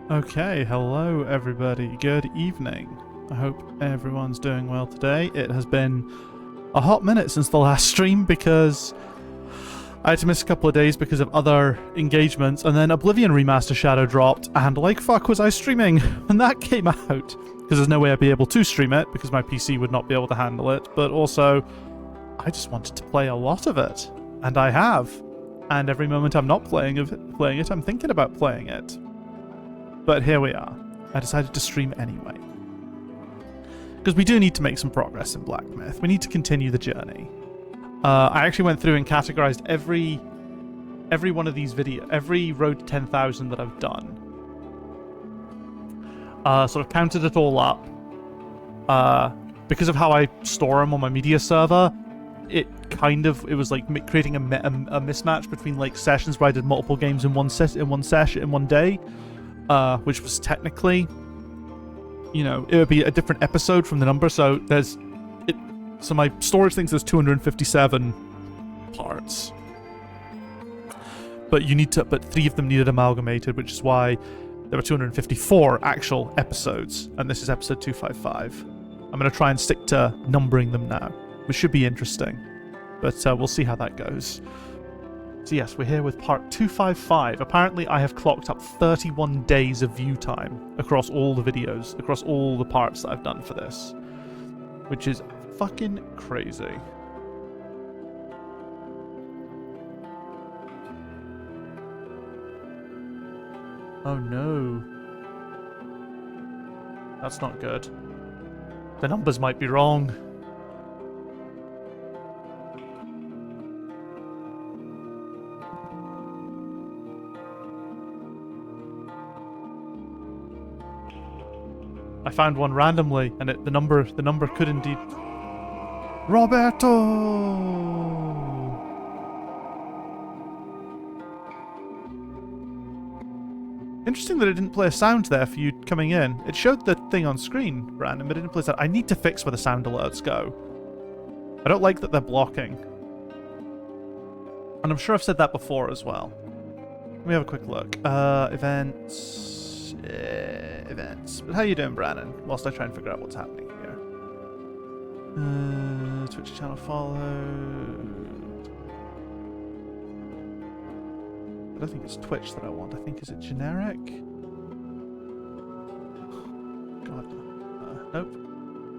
Okay, hello everybody. Good evening. I hope everyone's doing well today. It has been a hot minute since the last stream because I had to miss a couple of days because of other engagements, and then Oblivion Remaster Shadow dropped, and like fuck was I streaming when that came out. Because there's no way I'd be able to stream it because my PC would not be able to handle it, but also I just wanted to play a lot of it, and I have. And every moment I'm not playing it, I'm thinking about playing it. But here we are. I decided to stream anyway. Because we do need to make some progress in Black Myth. We need to continue the journey. I actually went through and categorized every one of these videos, every Road to 10,000 that I've done. Sort of counted it all up. Because of how I store them on my media server, it was like creating a mismatch between like sessions where I did multiple games in one day. Which was technically, it would be a different episode from the number. So so my storage thinks there's 257 parts, but 3 of them needed amalgamated, which is why there were 254 actual episodes, and this is episode 255. I'm going to try and stick to numbering them now, which should be interesting, but we'll see how that goes. So yes, we're here with part 255. Apparently I have clocked up 31 days of view time across all the videos, across all the parts that I've done for this. Which is fucking crazy. Oh no. That's not good. The numbers might be wrong. I found one randomly, and the number could indeed... Roberto! Interesting that it didn't play a sound there for you coming in. It showed the thing on screen, random, but it didn't play a sound. I need to fix where the sound alerts go. I don't like that they're blocking. And I'm sure I've said that before as well. Let me have a quick look. Events... events. But how you doing, Brannon? Whilst I try and figure out what's happening here. Twitch channel followed. I don't think it's Twitch that I want. I think, is it generic? God. Nope.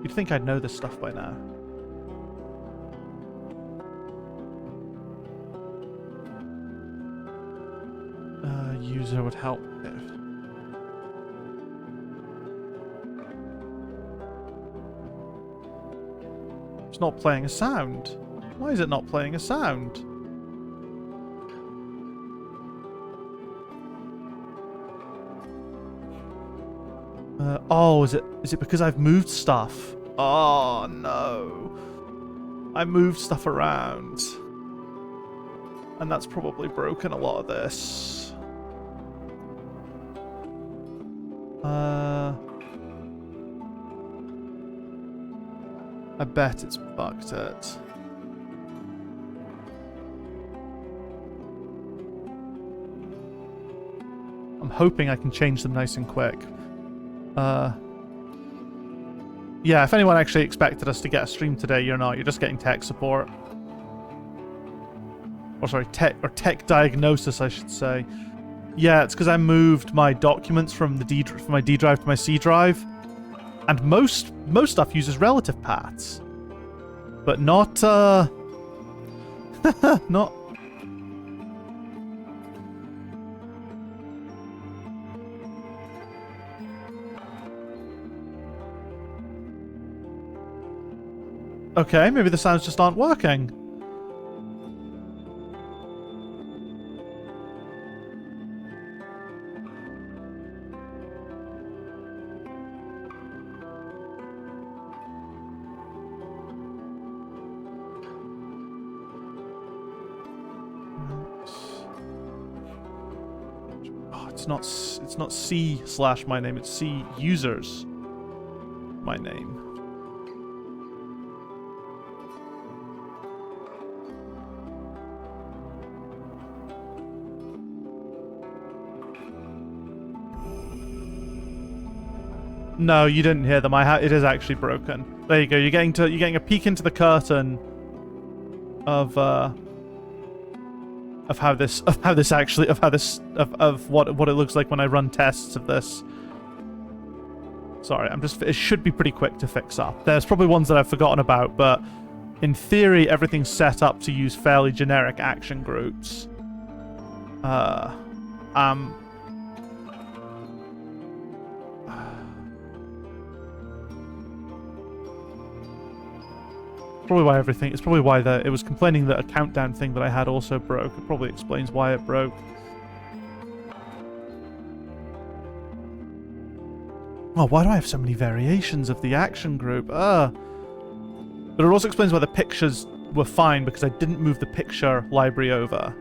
You'd think I'd know this stuff by now. User would help if... It's not playing a sound. Why is it not playing a sound? Oh, is it because I've moved stuff? Oh no. I moved stuff around. And that's probably broken a lot of this. I bet it's fucked it. I'm hoping I can change them nice and quick. Yeah, if anyone actually expected us to get a stream today, you're not. You're just getting tech support. Or sorry, tech diagnosis, I should say. Yeah, it's because I moved my documents from my D drive to my C drive. And most stuff uses relative paths. But not, not... Okay, maybe the sounds just aren't working. It's not C/my name, it's C users my name. No, you didn't hear them. It is actually broken. There you go. You're getting a peek into the curtain of what it looks like when I run tests of this. Sorry, it should be pretty quick to fix up. There's probably ones that I've forgotten about, but in theory, everything's set up to use fairly generic action groups. Probably why it's probably why it was complaining that a countdown thing that I had also broke. It probably explains why it broke. Oh, why do I have so many variations of the action group? But it also explains why the pictures were fine, because I didn't move the picture library over.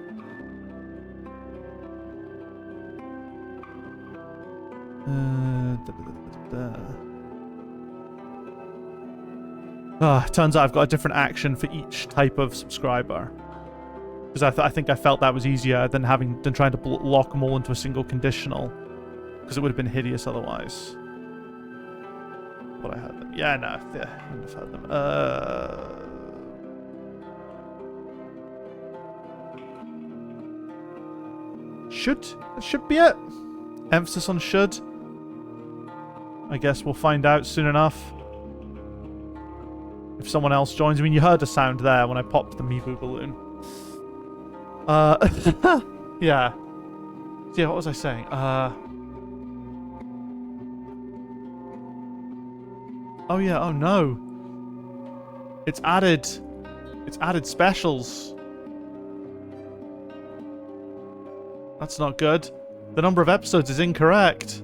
Turns out I've got a different action for each type of subscriber. Because I think I felt that was easier than trying to lock them all into a single conditional. Because it would have been hideous otherwise. But I had them. Yeah, no, I wouldn't have had them. That should be it. Emphasis on should. I guess we'll find out soon enough. If someone else joins. I mean, you heard a sound there when I popped the Meeboo balloon. Yeah. Yeah, what was I saying? Oh yeah, oh no. It's added specials. That's not good. The number of episodes is incorrect.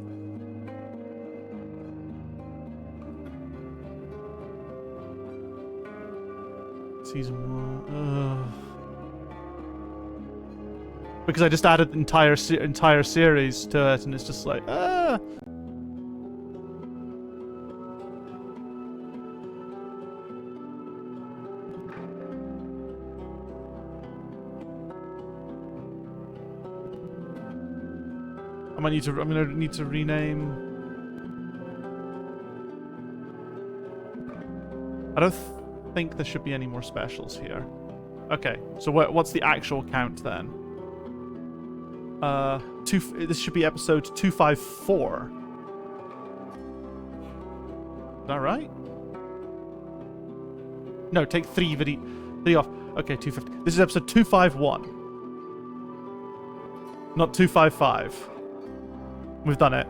Season 1. Because I just added the entire series to it, and it's just like, I'm gonna need to rename. I don't think there should be any more specials here. Okay, so what's the actual count then? This should be episode 254. Is that right? No, take three off. Okay, 250. This is episode 251. Not 255. We've done it.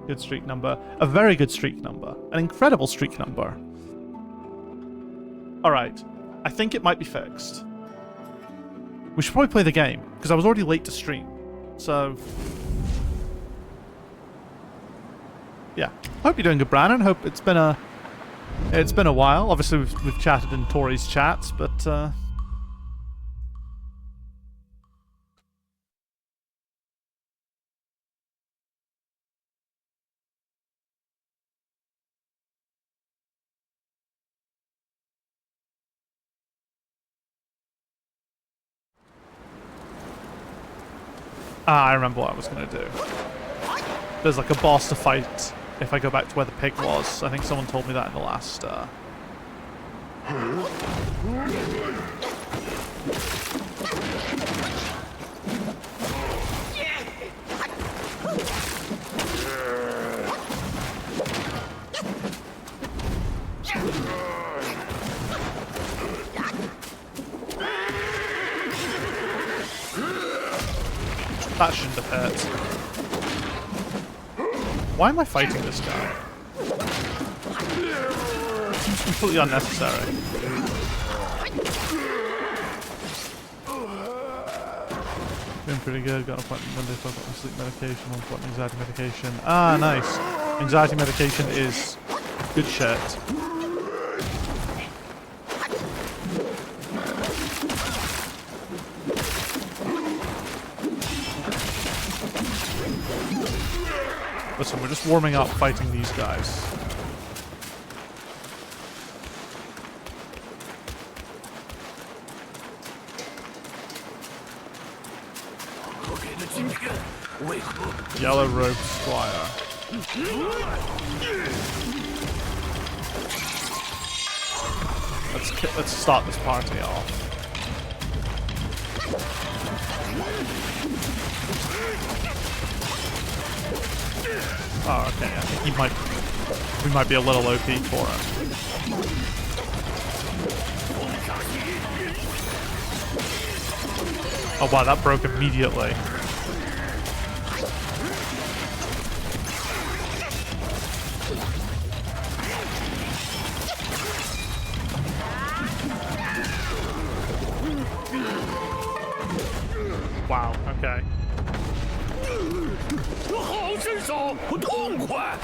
Good streak number. A very good streak number. An incredible streak number. Alright. I think it might be fixed. We should probably play the game, because I was already late to stream. So... yeah. Hope you're doing good, Brandon. Hope it's been a while. Obviously, we've chatted in Tori's chats, but... I remember what I was going to do. There's like a boss to fight if I go back to where the pig was. I think someone told me that in the last... That shouldn't have hurt. Why am I fighting this guy? It seems completely unnecessary. Doing pretty good. Got an appointment Monday for sleep medication, one appointment anxiety medication. Ah, nice. Anxiety medication is good shit. Listen, we're just warming up fighting these guys. Yellow Robe Squire. Let's start this party off. Oh, okay. I think we might be a little OP for him. Oh wow, that broke immediately. Wow, okay. 好身手，痛快！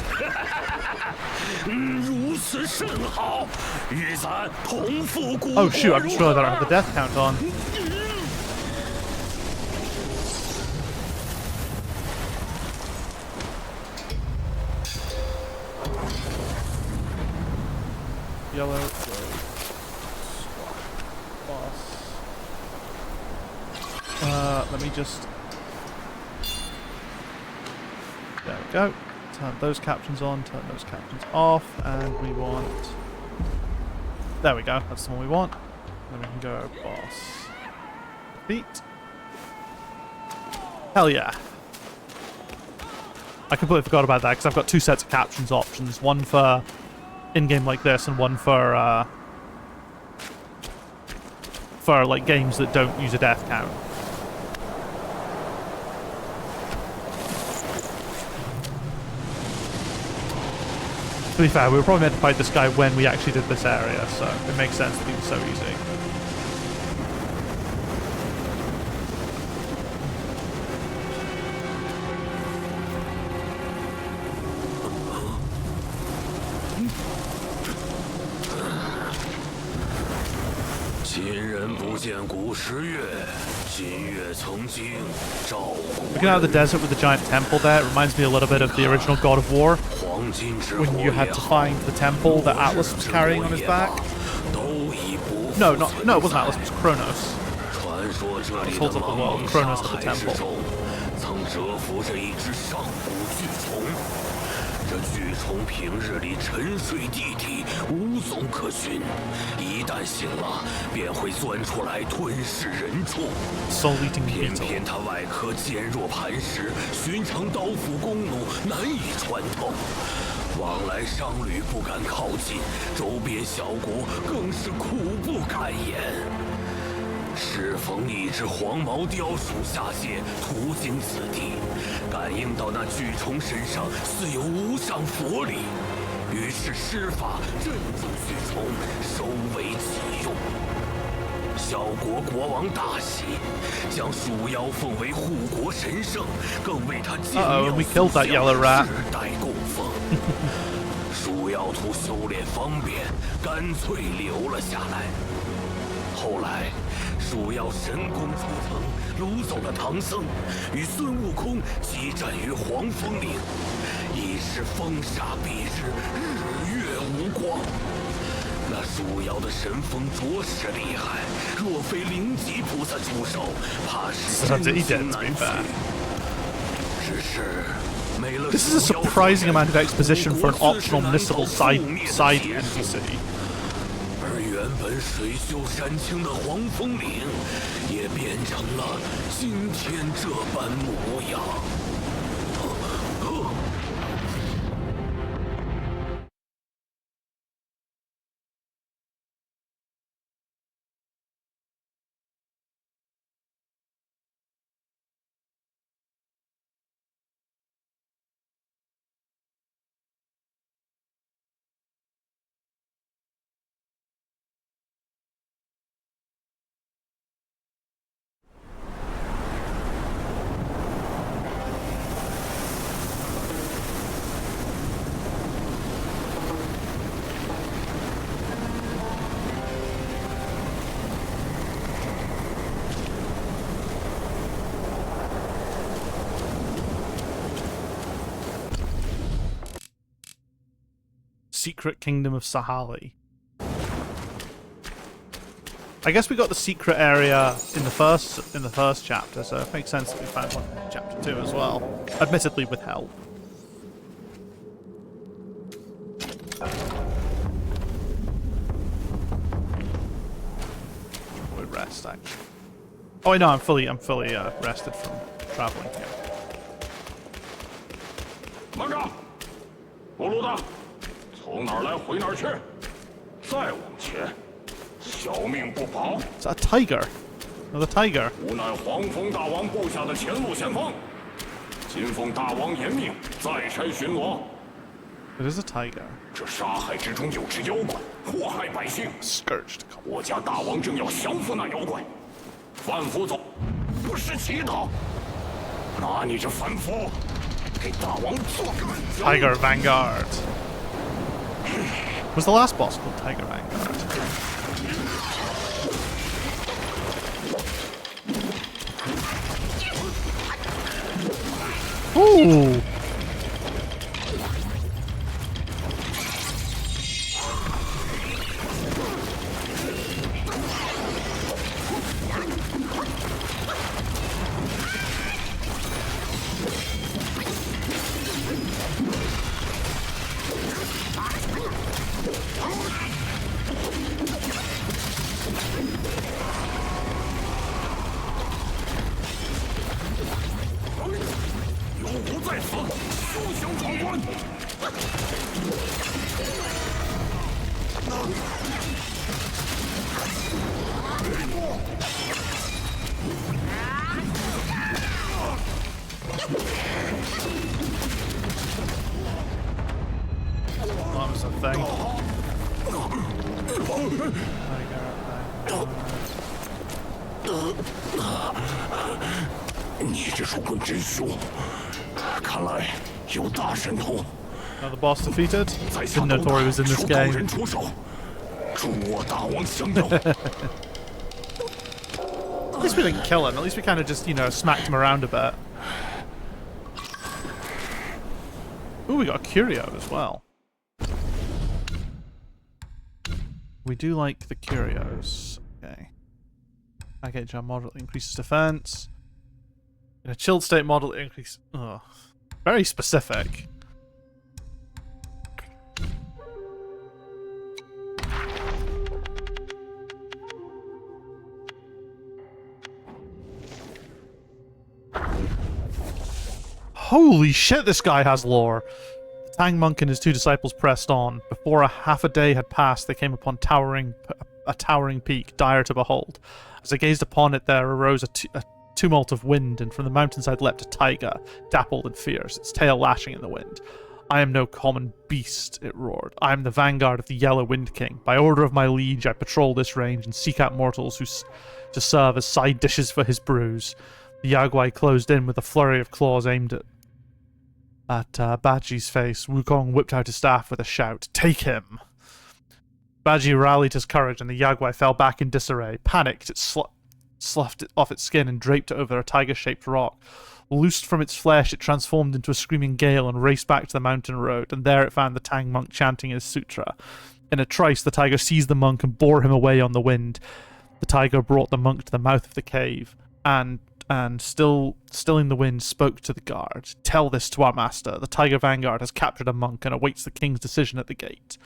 如此甚好，与咱同赴古国。 Oh shoot, I just realized I don't have the death count on. Yellow road boss. Let me just. There we go. Turn those captions on, turn those captions off, and we want. There we go, that's the one we want. Then we can go boss. Beat. Hell yeah. I completely forgot about that because I've got two sets of captions options. One for in-game like this and one for like games that don't use a death count. To be fair, we were probably meant to fight this guy when we actually did this area, so it makes sense that he was so easy. 今人不见古时月，今月曾经照古。 Looking out of the desert with the giant temple there, it reminds me a little bit of the original God of War, when you had to find the temple that Atlas was carrying on his back. No, it wasn't Atlas, it was Kronos. He holds up the world, Kronos at the temple. 这巨虫平日里沉睡地底，无踪可寻。一旦醒了，便会钻出来吞噬人畜。偏偏它外壳坚若磐石，寻常刀斧弓弩难以穿透。往来商旅不敢靠近，周边小国更是苦不堪言。 适逢一只黄毛雕鼠下界，途经此地，感应到那巨虫身上似有无上佛力，于是施法镇住巨虫，收为己用。小国国王大喜，将鼠妖奉为护国神圣，更为他建庙塑像世代供奉。鼠妖图修炼方便，干脆留了下来。后来。 鼠妖神功出城，掳走了唐僧，与孙悟空激战于黄风岭，已是风沙蔽日，日月无光。那鼠妖的神风着实厉害，若非灵吉菩萨出手，怕是真心难取。只是没了。 This is a surprising amount of exposition for an optional missable side NPC. 原本水秀山清的黄风岭，也变成了今天这般模样。Secret Kingdom of Sahali. I guess we got the secret area in the first chapter, so it makes sense that we found one in chapter 2 as well. Admittedly with help. rest, actually. Oh, no, I'm fully rested from traveling here. 慢着，不路的，从哪儿来回哪儿去，再往前，小命不保。Is that a tiger? Another tiger. 无奈黄蜂大王部下的前路先锋，今奉大王严命，再差巡逻。It is a tiger. 这杀害之中有只妖怪，祸害百姓。Scourged. 我家大王正要降服那妖怪，反夫走，不是乞讨。拿你这反夫，给大王做个人交。 Tiger Vanguard. Was the last boss called Tiger Vanguard? Ooh! That was a thing. 你这出棍真凶，看来有大神通。 Another boss defeated. 在下 Didn't know Tori was in this 求高 game. 人出手，助我大王降妖。 At least we didn't kill him. At least we kind of just, you know, smacked him around a bit. Ooh, we got a curio as well. We do like the curios. Okay. Package jar model increases defense. In a chilled state model, it increases. Oh, very specific. Holy shit, this guy has lore. The Tang monk and his two disciples pressed on. Before half a day had passed, they came upon a towering peak, dire to behold. As they gazed upon it, there arose a tumult of wind, and from the mountainside leapt a tiger, dappled and fierce, its tail lashing in the wind. I am no common beast, it roared. I am the vanguard of the Yellow Wind King. By order of my liege, I patrol this range and seek out mortals to serve as side dishes for his brews. The Yaguai closed in with a flurry of claws aimed at Baji's face. Wukong whipped out his staff with a shout. Take him! Baji rallied his courage, and the Yaguai fell back in disarray. Panicked, it sloughed off its skin and draped it over a tiger-shaped rock. Loosed from its flesh, it transformed into a screaming gale and raced back to the mountain road, and there it found the Tang monk chanting his sutra. In a trice, the tiger seized the monk and bore him away on the wind. The tiger brought the monk to the mouth of the cave, and still in the wind, spoke to the guard. Tell this to our master. The Tiger Vanguard has captured a monk and awaits the king's decision at the gate.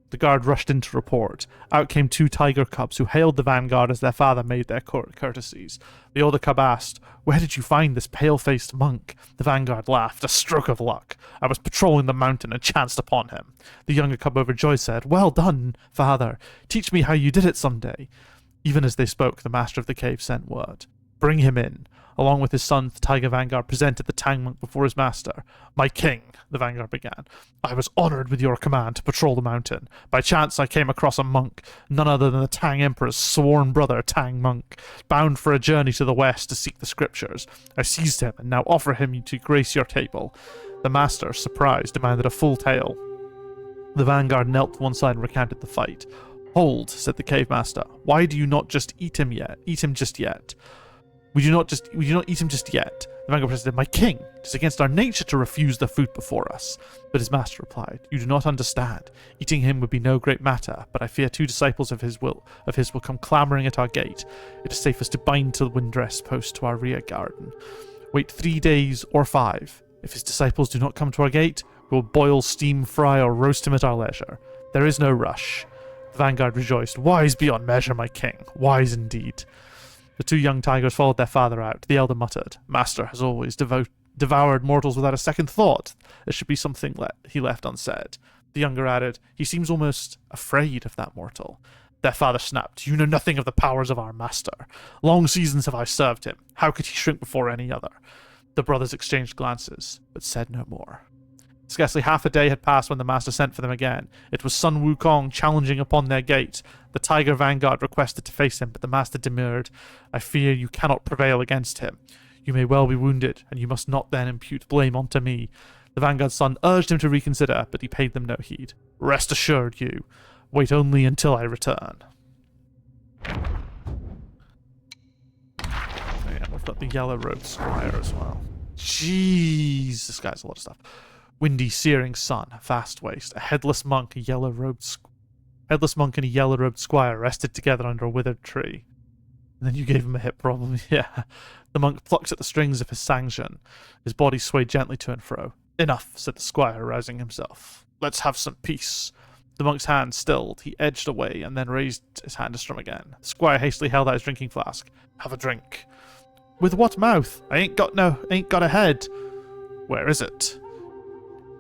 The guard rushed in to report. Out came two tiger cubs who hailed the Vanguard as their father made their courtesies. The older cub asked, Where did you find this pale-faced monk? The Vanguard laughed. A stroke of luck. I was patrolling the mountain and chanced upon him. The younger cub overjoyed said, Well done, father. Teach me how you did it someday. Even as they spoke, the master of the cave sent word. Bring him in. Along with his sons, the Tiger Vanguard presented the Tang monk before his master. My king, the Vanguard began, I was honored with your command to patrol the mountain. By chance I came across a monk, none other than the Tang Emperor's sworn brother, Tang Monk, bound for a journey to the west to seek the scriptures. I seized him and now offer him to grace your table. The master, surprised, demanded a full tale. The Vanguard knelt to one side and recounted the fight. Hold, said the cave master. Why do you not just eat him just yet? We do not eat him just yet. The Vanguard protested, My king, it is against our nature to refuse the food before us. But his master replied, You do not understand. Eating him would be no great matter, but I fear two disciples of his will come clamouring at our gate. It is safest to bind to the windrest post to our rear garden. Wait 3 days or 5. If his disciples do not come to our gate, we will boil, steam, fry, or roast him at our leisure. There is no rush. The Vanguard rejoiced, Wise beyond measure, my king. Wise indeed. The two young tigers followed their father out. The elder muttered, "Master has always devoured mortals without a second thought. There should be something he left unsaid." The younger added, "He seems almost afraid of that mortal." Their father snapped, "You know nothing of the powers of our master. Long seasons have I served him. How could he shrink before any other?" The brothers exchanged glances, but said no more. Scarcely half a day had passed when the master sent for them again. It was son Wukong challenging upon their gate. The tiger vanguard requested to face him, but the master demurred. "I fear you cannot prevail against him. You may well be wounded, and you must not then impute blame onto me." The vanguard's son urged him to reconsider, but he paid them no heed. "Rest assured, you. Wait only until I return." Oh yeah, we've got the yellow-robed squire as well. Jeez, this guy's a lot of stuff. Windy, searing sun, vast waste, a headless monk, and a yellow-robed squire rested together under a withered tree. And then you gave him a hip problem, yeah. The monk plucked at the strings of his sangjun. His body swayed gently to and fro. "Enough," said the squire, rousing himself. "Let's have some peace." The monk's hand stilled. He edged away and then raised his hand to strum again. The squire hastily held out his drinking flask. "Have a drink." "With what mouth? I ain't got a head." "Where is it?"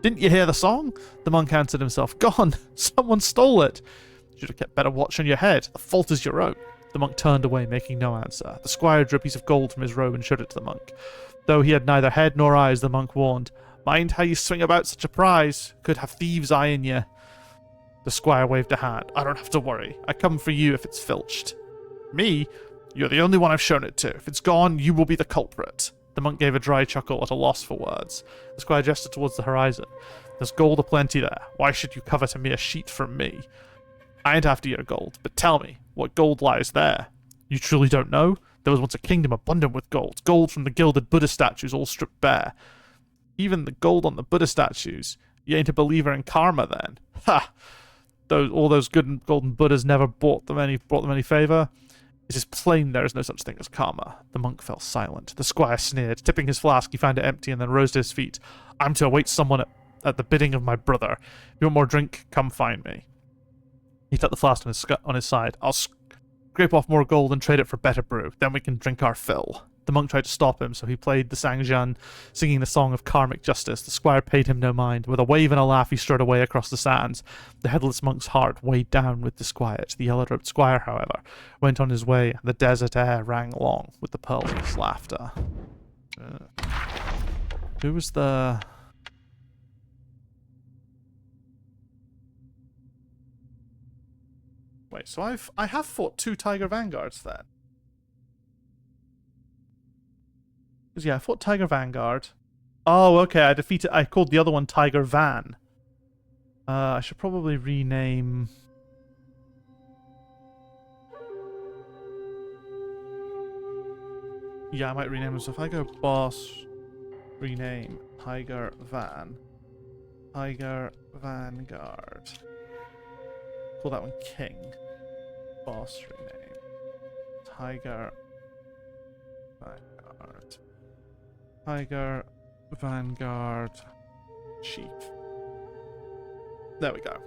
"Didn't you hear the song?" The monk answered himself. "Gone. Someone stole it." "You should have kept better watch on your head. The fault is your own." The monk turned away, making no answer. The squire drew a piece of gold from his robe and showed it to the monk. Though he had neither head nor eyes, the monk warned, "Mind how you swing about such a prize. Could have thieves eyeing you." The squire waved a hand. "I don't have to worry. I come for you if it's filched." "Me? You're the only one I've shown it to. If it's gone, you will be the culprit." The monk gave a dry chuckle, at a loss for words. The squire gestured towards the horizon. "There's gold aplenty there. Why should you covet a mere sheet from me?" "I ain't after your gold, but tell me, what gold lies there?" "You truly don't know? There was once a kingdom abundant with gold. Gold from the gilded Buddha statues all stripped bare." "Even the gold on the Buddha statues? You ain't a believer in karma then?" "Ha! All those good and golden Buddhas never brought them any favor. It is plain there is no such thing as karma." The monk fell silent. The squire sneered. Tipping his flask, he found it empty and then rose to his feet. "I'm to await someone at the bidding of my brother. If you want more drink, come find me." He tucked the flask on his side. "I'll scrape off more gold and trade it for better brew. Then we can drink our fill." The monk tried to stop him, so he played the sangjun, singing the song of karmic justice. The squire paid him no mind. With a wave and a laugh, he strode away across the sands. The headless monk's heart weighed down with disquiet. The yellow-robed squire, however, went on his way, and the desert air rang long with the pearls of his laughter. Who was the... Wait, so I have fought 2 Tiger Vanguards then? Because yeah, I fought Tiger Vanguard. Oh, okay, I called the other one Tiger Van. I should probably rename... Yeah, I might rename them. So if I go boss, rename Tiger Van. Tiger Vanguard. Call that one King. Boss rename. Tiger Vanguard. Tiger Vanguard Chief. There we go.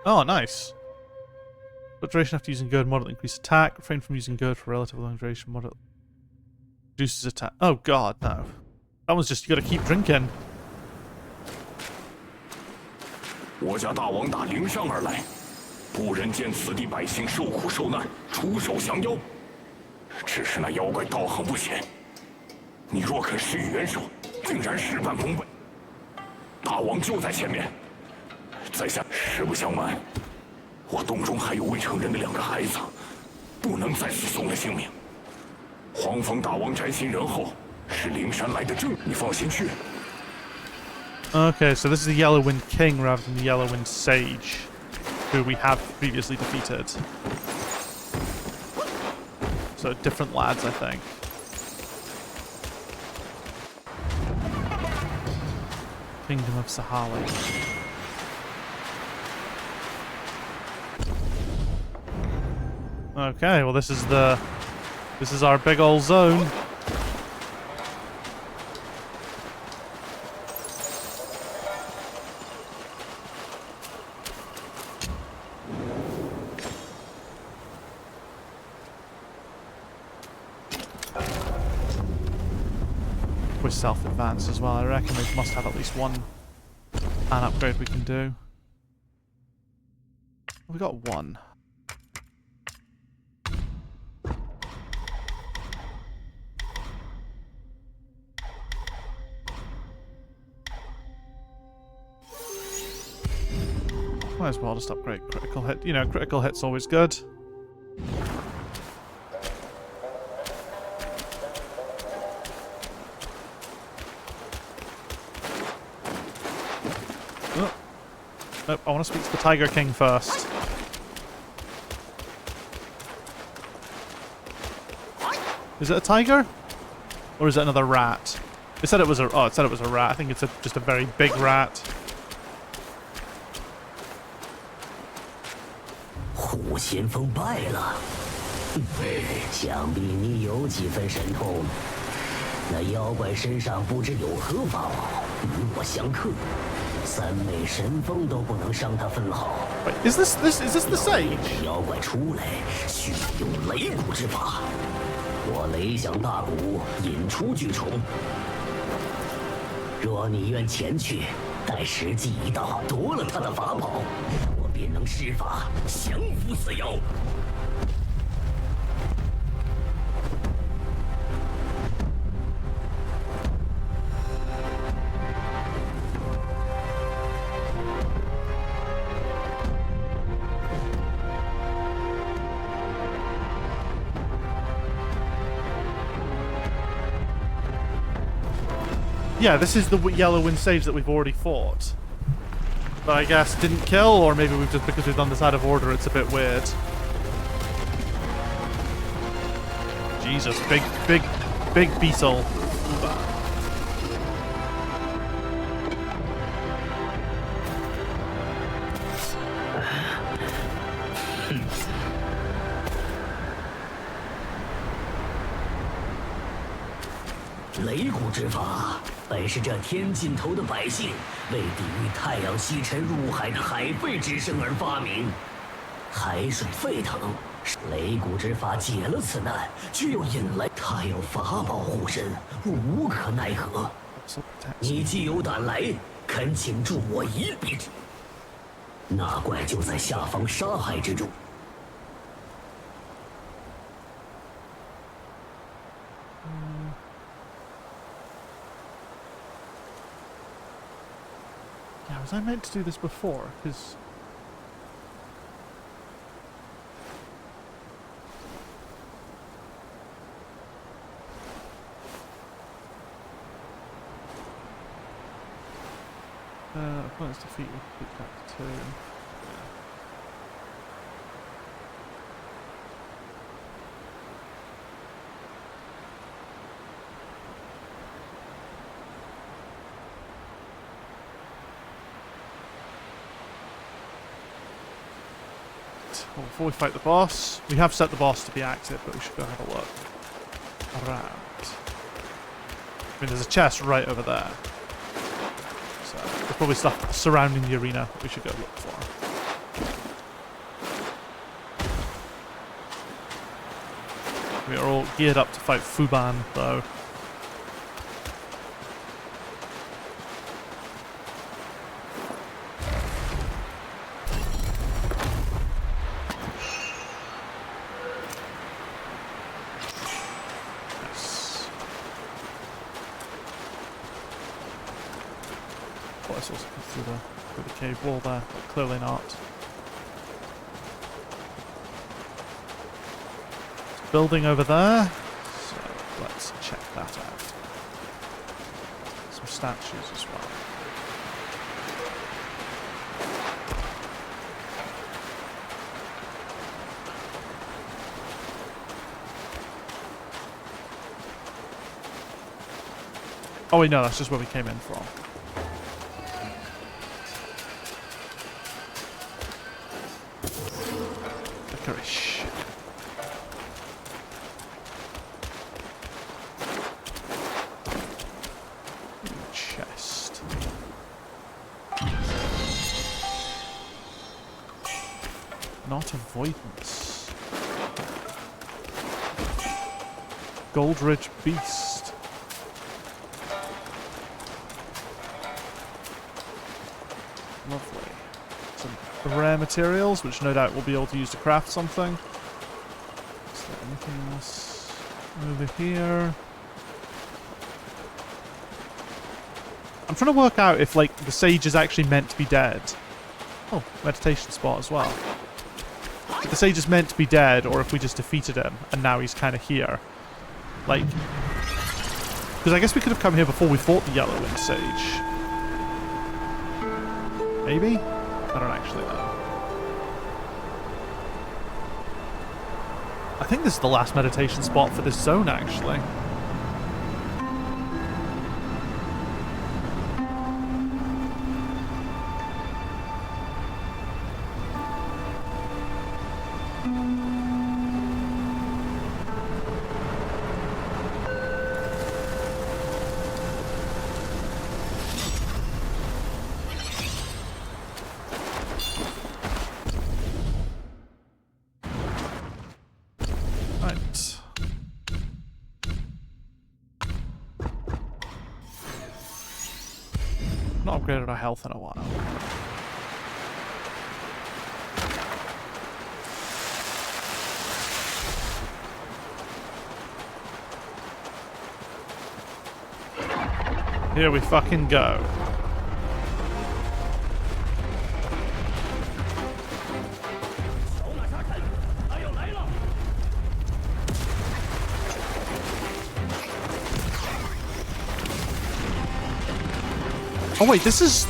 Oh, nice. What duration after using goad model increase attack? Refrain from using goad for relatively long duration model. Reduces attack. Oh god, no. That one's just, you gotta keep drinking. 我家大王打陵上而来，不忍见此地百姓受苦受难，出手降妖。只是那妖怪道行不浅，你若肯施以援手，竟然事半功倍。大王就在前面，在下实不相瞒，我洞中还有未成人的2个孩子，不能在此送了性命。黄蜂大王宅心仁厚，是灵山来的正，你放心去。 Okay, so this is the Yellowwind King rather than the Yellowwind Sage, who we have previously defeated. So different lads, I think. Kingdom of Sahali. Okay, well this is our big old zone. with self-advance as well. I reckon we must have at least one an upgrade we can do. We got one. Might as well just upgrade critical hit. You know, critical hit's always good. Oh. Nope, I want to speak to the Tiger King first. Is it a tiger? Or is it another rat? It said it was a... Oh, it said it was a rat. I think it's just a very big rat. 虎先锋败了，想必你有几分神通。那妖怪身上不知有何法宝，与我相克，三昧神风都不能伤他分毫。Wait, is this the sage? 妖怪出来，需用雷鼓之法。我雷响大鼓，引出巨虫。若你愿前去，待时机一到，夺了他的法宝。 便能施法降服此妖。Yeah, this is the yellow wind sage that we've already fought. But I guess didn't kill, or maybe we've just because we've done this out of order, it's a bit weird. Jesus, big beetle.雷鼓之法。 本是这天尽头的百姓为抵御太阳西沉入海的海沸之声而发明，海水沸腾，雷鼓之法解了此难，却又引来他有法宝护身，我无可奈何。你既有胆来，恳请助我一臂之。那怪就在下方沙海之中。 Yeah, was I meant to do this before? Because... opponent's defeat will complete that too. Well, before we fight the boss, we have set the boss to be active, but we should go have a look around. I mean, there's a chest right over there. So, there's probably stuff surrounding the arena that we should go look for. We are all geared up to fight Fuban, though. Through the cave wall there, but clearly not. There's a building over there, so let's check that out. Some statues as well. Oh wait, no, that's just where we came in from. Licorice. Chest. Not avoidance. Goldridge Beast. rare materials, which no doubt we'll be able to use to craft something. Is there anything else over here? I'm trying to work out if, like, the sage is actually meant to be dead. Oh, meditation spot as well. If the sage is meant to be dead, or if we just defeated him, and now he's kind of here. Like... Because I guess we could have come here before we fought the Yellow Winged Sage. Maybe? I don't actually know. I think this is the last meditation spot for this zone, actually. Not upgraded our health in a while. Here we fucking go. Oh wait, this is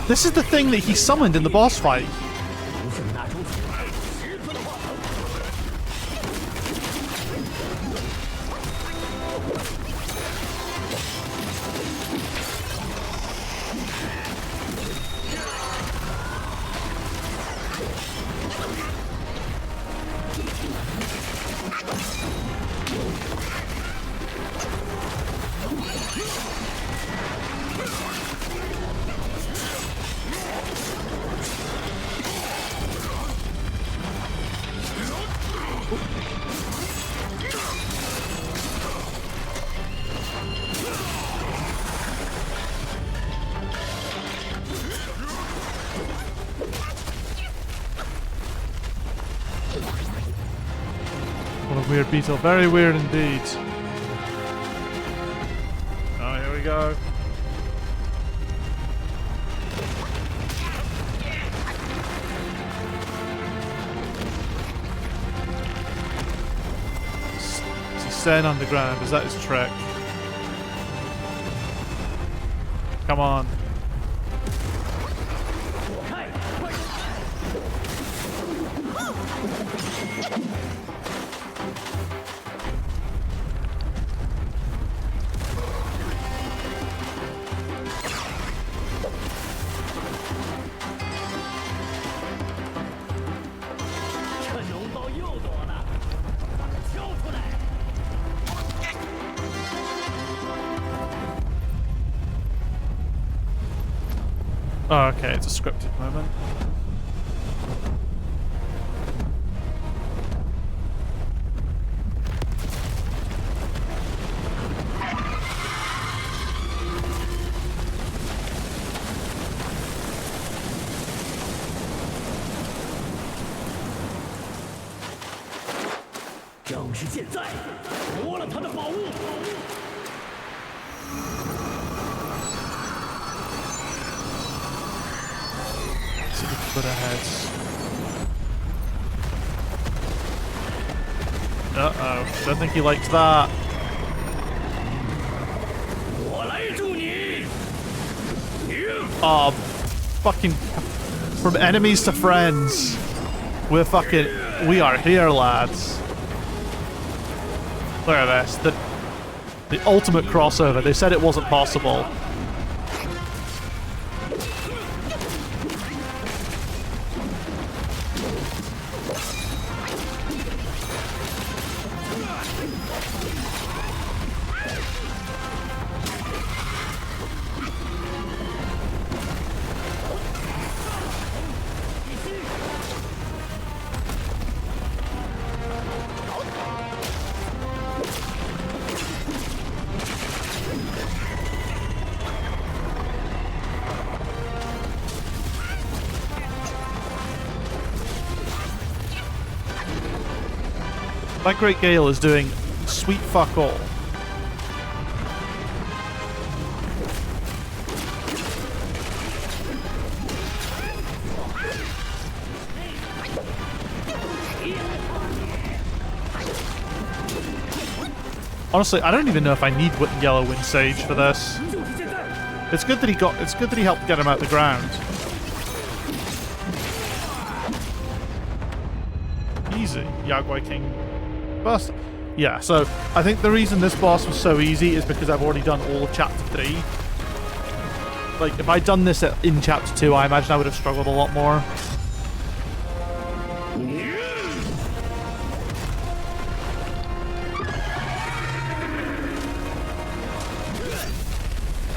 the thing that he summoned in the boss fight. What a weird beetle. Very weird indeed. Oh, here we go. Is he staying underground? Is that his trick? Come on. Oh, okay, it's a scripted moment. Uh-oh. Don't think he likes that. Oh, fucking... From enemies to friends. We are here, lads. Look at this. The ultimate crossover. They said it wasn't possible. That Great Gale is doing sweet fuck all. Honestly, I don't even know if I need Yellow Wind Sage for this. It's good that he helped get him out the ground. Easy, Yaguai King burst. Yeah, so I think the reason this boss was so easy is because I've already done all of chapter 3. Like, if I'd done this in chapter 2, I imagine I would have struggled a lot more.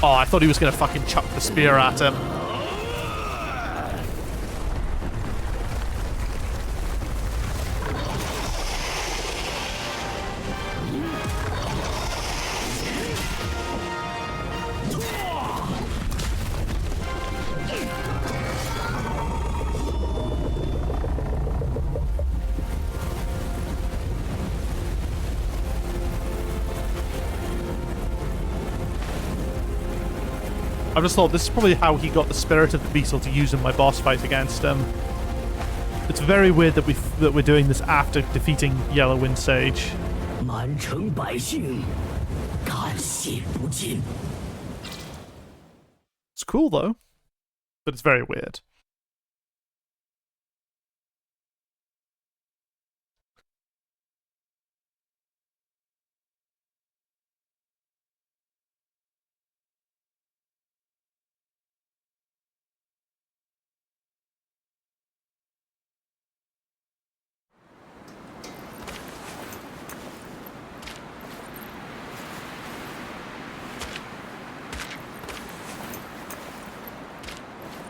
Oh, I thought he was going to fucking chuck the spear at him. I just thought this is probably how he got the spirit of the beetle to use in my boss fight against him. It's very weird that we're doing this after defeating Yellow Wind Sage. It's cool though, but it's very weird.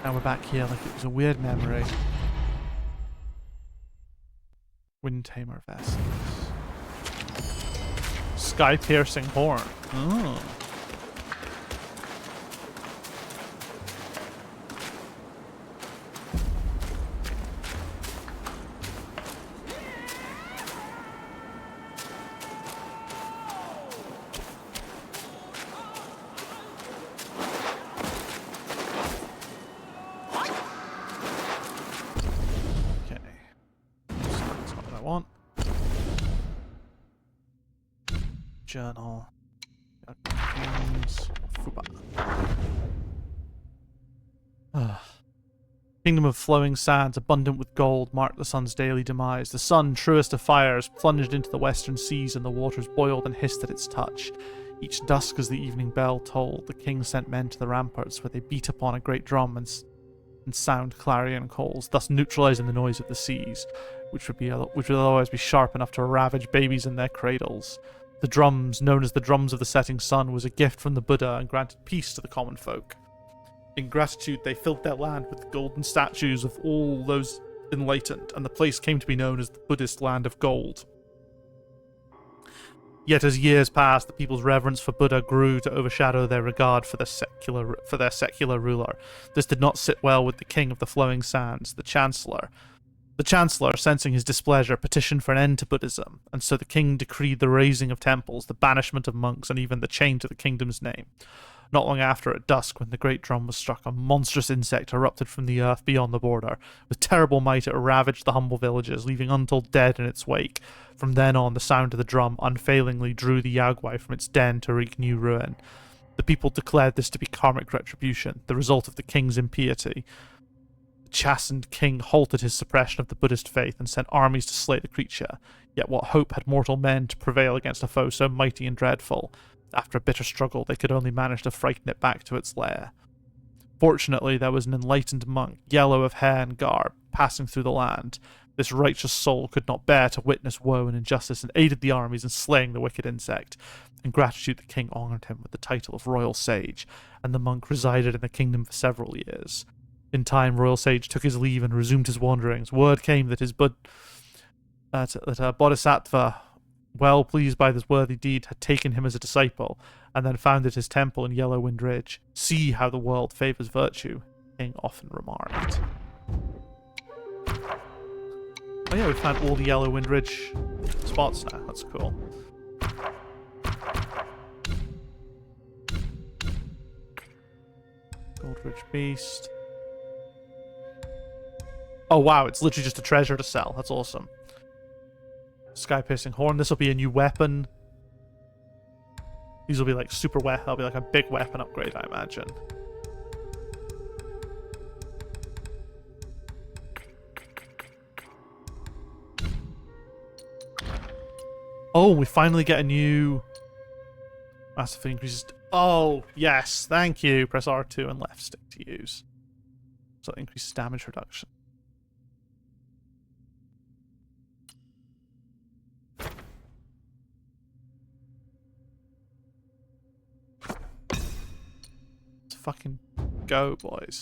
Now we're back here like it was a weird memory. Wind Tamer vessels. Sky-piercing horn. Oh. Journal. Kingdom of flowing sands, abundant with gold, marked the sun's daily demise. The sun, truest of fires, plunged into the western seas, and the waters boiled and hissed at its touch. Each dusk as the evening bell tolled, the king sent men to the ramparts, where they beat upon a great drum and sound clarion calls, thus neutralizing the noise of the seas, which would otherwise be sharp enough to ravage babies in their cradles. The drums, known as the drums of the setting sun, was a gift from the Buddha and granted peace to the common folk. In gratitude, they filled their land with the golden statues of all those enlightened, and the place came to be known as the Buddhist Land of Gold. Yet as years passed, the people's reverence for Buddha grew to overshadow their regard for their secular ruler. This did not sit well with the king of the flowing sands, the chancellor. The Chancellor, sensing his displeasure, petitioned for an end to Buddhism, and so the king decreed the razing of temples, the banishment of monks, and even the change of the kingdom's name. Not long after, at dusk, when the great drum was struck, a monstrous insect erupted from the earth beyond the border. With terrible might it ravaged the humble villages, leaving untold dead in its wake. From then on, the sound of the drum unfailingly drew the Yaguai from its den to wreak new ruin. The people declared this to be karmic retribution, the result of the king's impiety. The chastened king halted his suppression of the Buddhist faith and sent armies to slay the creature. Yet what hope had mortal men to prevail against a foe so mighty and dreadful? After a bitter struggle, they could only manage to frighten it back to its lair. Fortunately, there was an enlightened monk, yellow of hair and garb, passing through the land. This righteous soul could not bear to witness woe and injustice, and aided the armies in slaying the wicked insect. In gratitude, the king honored him with the title of Royal Sage, and the monk resided in the kingdom for several years. In time, Royal Sage took his leave and resumed his wanderings. Word came that his Bodhisattva, well pleased by this worthy deed, had taken him as a disciple, and then founded his temple in Yellow Wind Ridge. See how the world favors virtue, the king often remarked. yeah, we found all the Yellow Wind Ridge spots now. That's cool. Gold Ridge Beast. Oh wow, it's literally just a treasure to sell. That's awesome. Sky Piercing Horn. This will be a new weapon. These will be like super weapon. That'll be like a big weapon upgrade, I imagine. Oh, we finally get a new massively increases. Oh, yes, thank you. Press R2 and left stick to use. So it increases damage reduction. Let's fucking go, boys.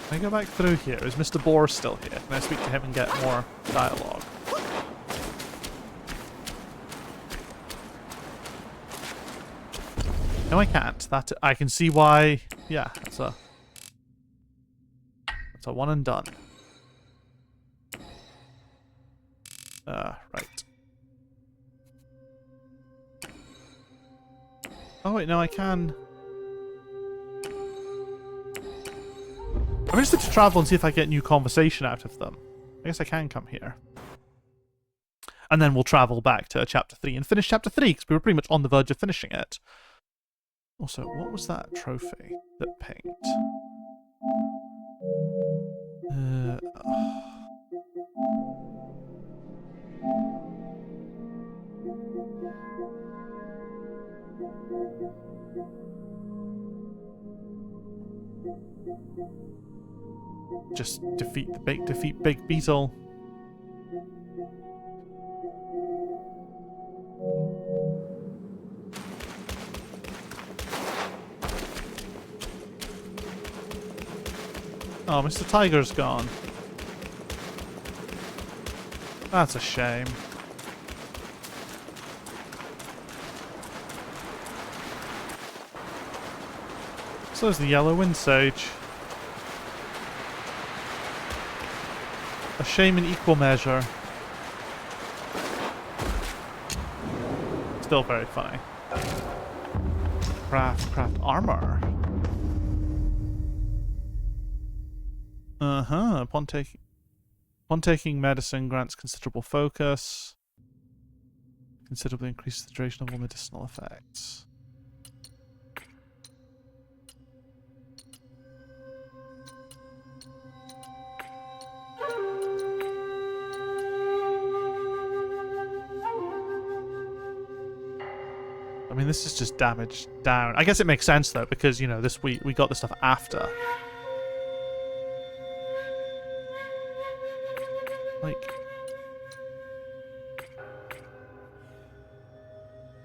Can I go back through here? Is Mr. Boar still here? Can I speak to him and get more dialogue? No, I can't. That I can see why. Yeah, that's a one and done. Right. Oh wait, no, I can. I'm interested to travel and see if I get new conversation out of them. I guess I can come here. And then we'll travel back to Chapter 3 and finish Chapter 3, because we were pretty much on the verge of finishing it. Also, what was that trophy that pinged? Just defeat Big Beetle. Oh, Mr. Tiger's gone. That's a shame. So there's the Yellow Wind Sage. A shame in equal measure. Still very funny. Craft armor. Upon taking medicine grants considerable focus. Considerably increases the duration of all medicinal effects. I mean, this is just damage down. I guess it makes sense though, because you know this we got this stuff after. Like,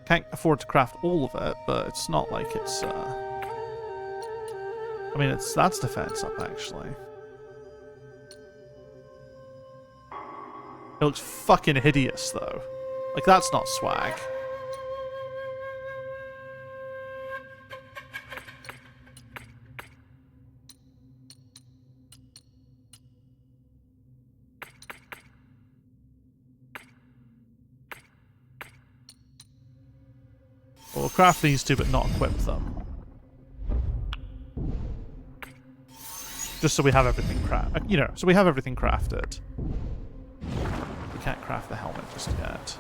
can't afford to craft all of it, but it's not like it's. I mean, that's defense up actually. It looks fucking hideous though. Like that's not swag. We'll craft these two, but not equip them. Just so we have everything crafted. You know, so we have everything crafted. We can't craft the helmet just yet.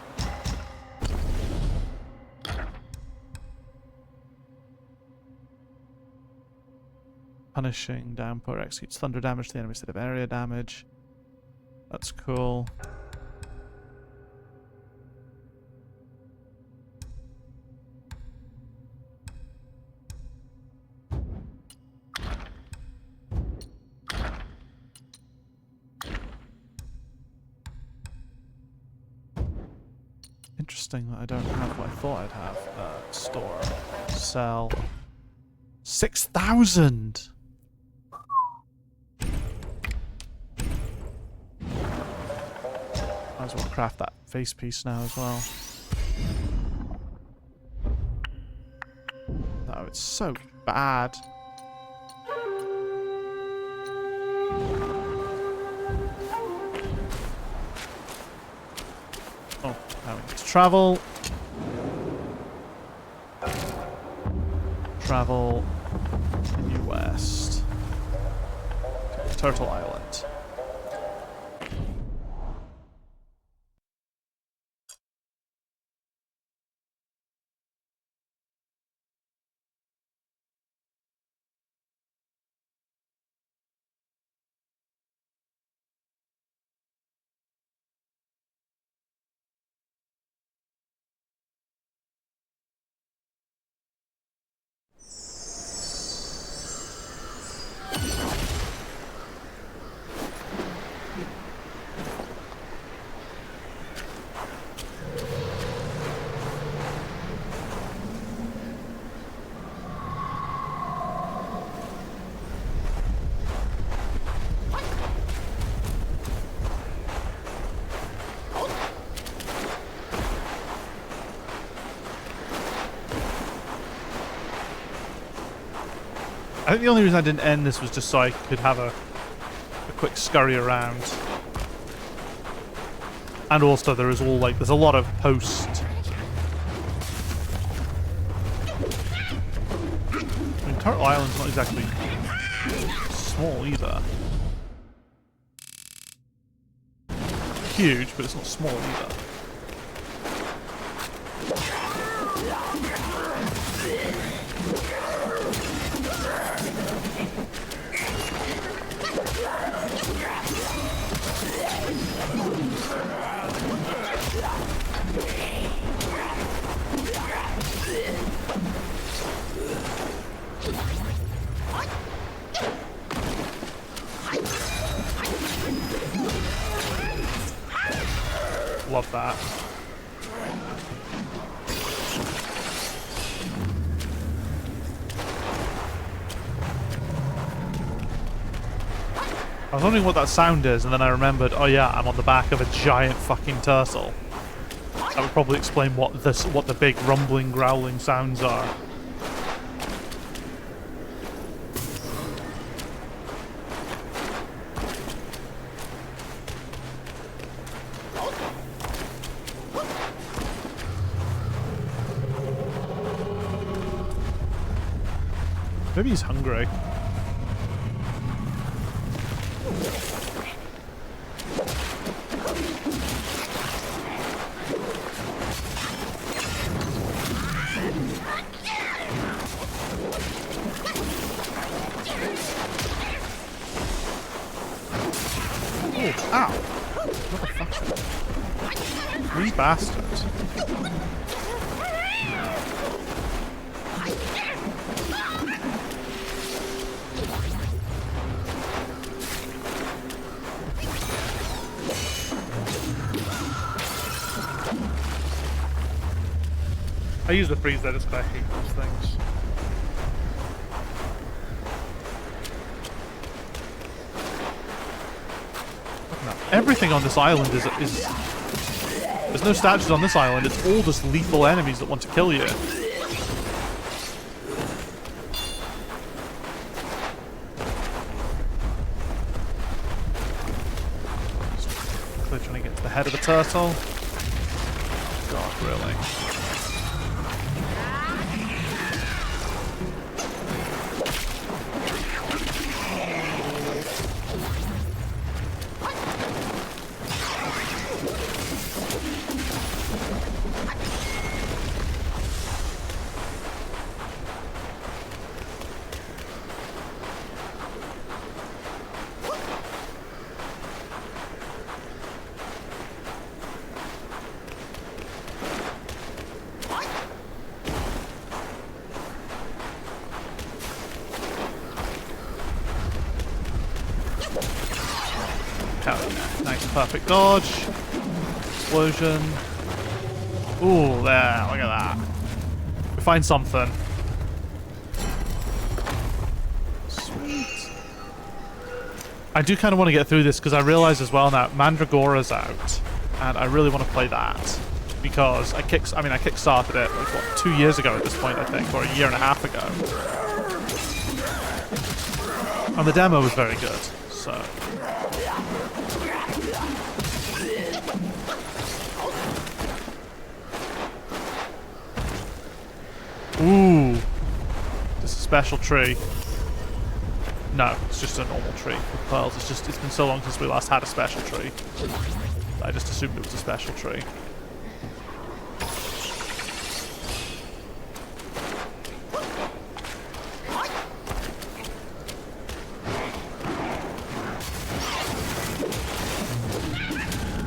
Punishing downpour executes thunder damage to the enemy instead of area damage. That's cool. Interesting that I don't have what I thought I'd have. Store. Sell. 6,000! Might as well craft that face piece now as well. it's so bad. Oh, now we need to travel. Travel. Continue west. Turtle Island. I think the only reason I didn't end this was just so I could have a quick scurry around. And also there is all like, there's a lot of post... I mean, Turtle Island's not exactly small either. Huge, but it's not small either. Love that. I was wondering what that sound is, and then I remembered, oh yeah, I'm on the back of a giant fucking turtle. That would probably explain what the big rumbling, growling sounds are. Maybe he's hungry. Oh, ow! What the fuck? Wee bastard. I use the freeze there just because I hate those things. Everything on this island is... There's no statues on this island, it's all just lethal enemies that want to kill you. They're trying to get to the head of the turtle. God, really? Hell yeah. Nice, perfect dodge. Explosion. Ooh, there, look at that. We find something. Sweet. I do kind of want to get through this because I realize as well now Mandragora's out, and I really want to play that. because I kickstarted it like what 2 years ago at this point, I think, or a year and a half ago, and the demo was very good. So. Ooh, this is a special tree. No, it's just a normal tree with pearls. It's been so long since we last had a special tree. I just assumed it was a special tree.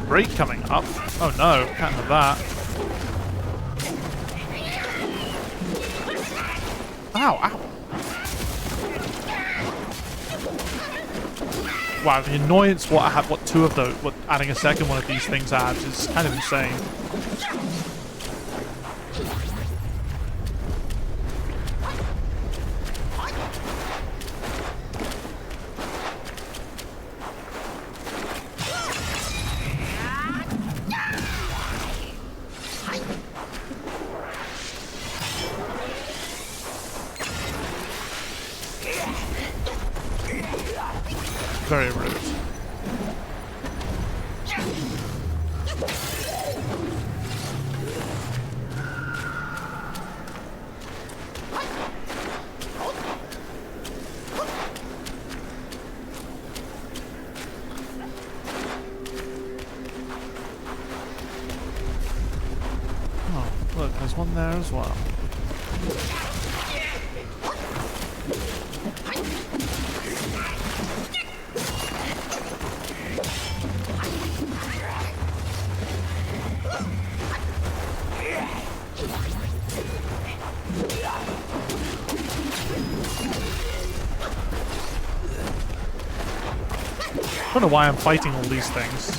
Break coming up. Oh no, can't have that. Ow, ow. Wow, the annoyance what two of those, what adding a second one of these things adds is kind of insane. Very rude. Oh, look, there's one there as well. I don't know why I'm fighting all these things.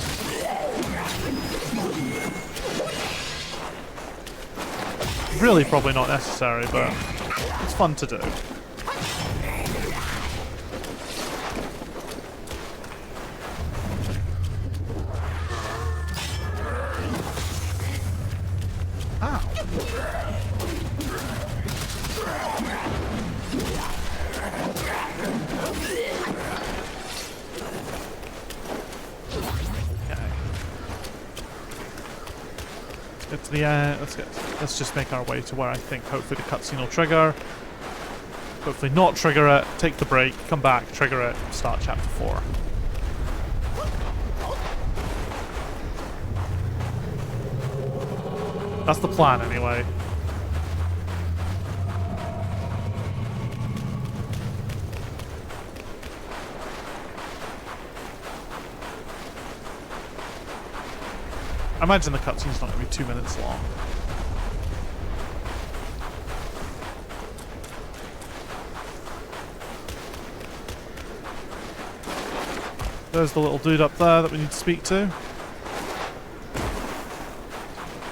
Really probably not necessary, but it's fun to do. Get to the end. Let's just make our way to where I think hopefully the cutscene will trigger. Hopefully not trigger it. Take the break. Come back. Trigger it. Start chapter 4. That's the plan, anyway. I imagine the cutscene's not going to be 2 minutes long. There's the little dude up there that we need to speak to.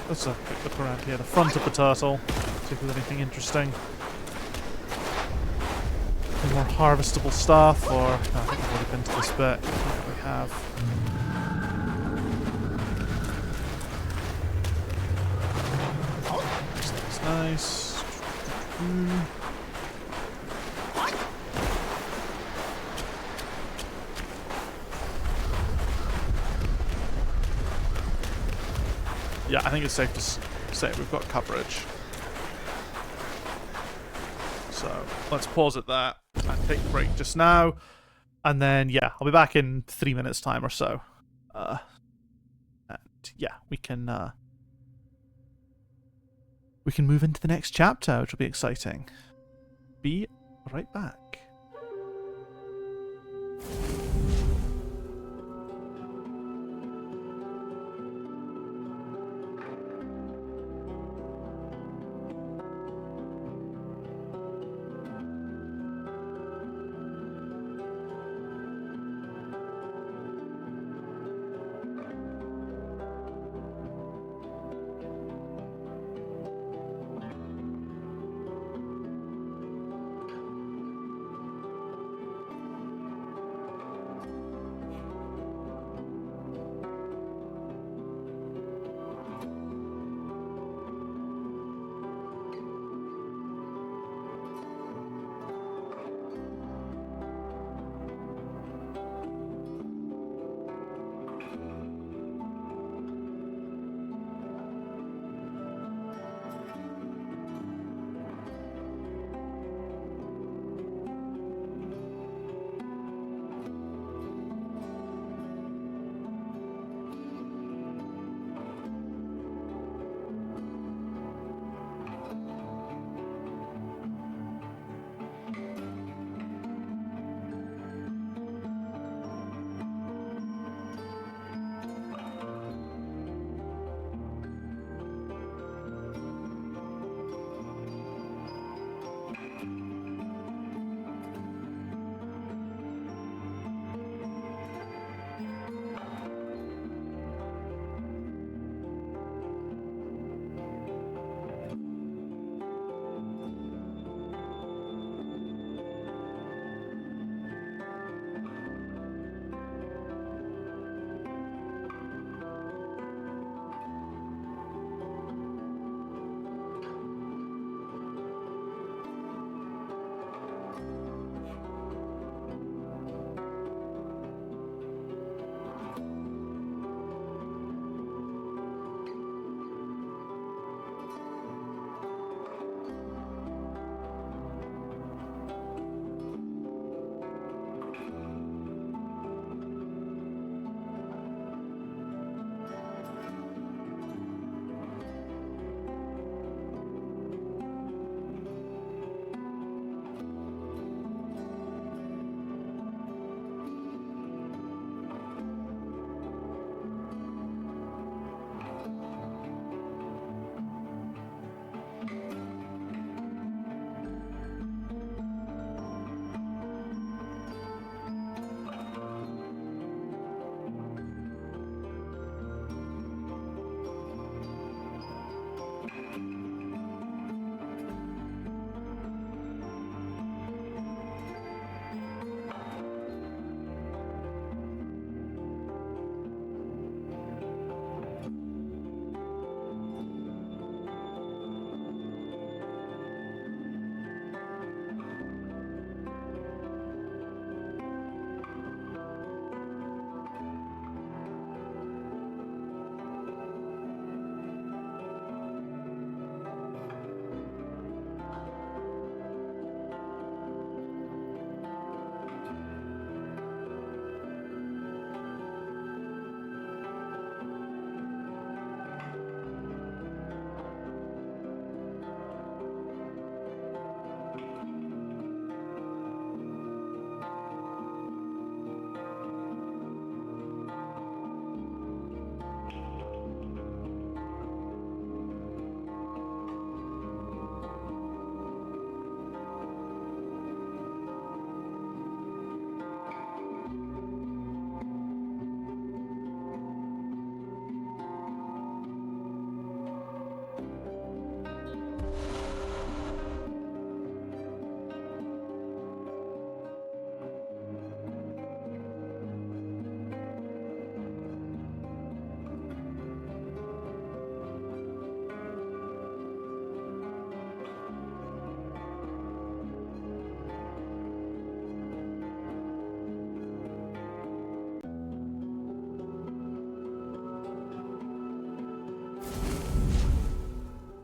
Let's have a quick look around here. The front of the turtle. See if there's anything interesting. Any more harvestable stuff, or... No, I think we've already been to this bit. I think we have. That's nice. Yeah, I think it's safe to say we've got coverage. So let's pause at that and take a break just now. And then, yeah, I'll be back in 3 minutes' time or so. And yeah, we can move into the next chapter, which will be exciting. Be right back.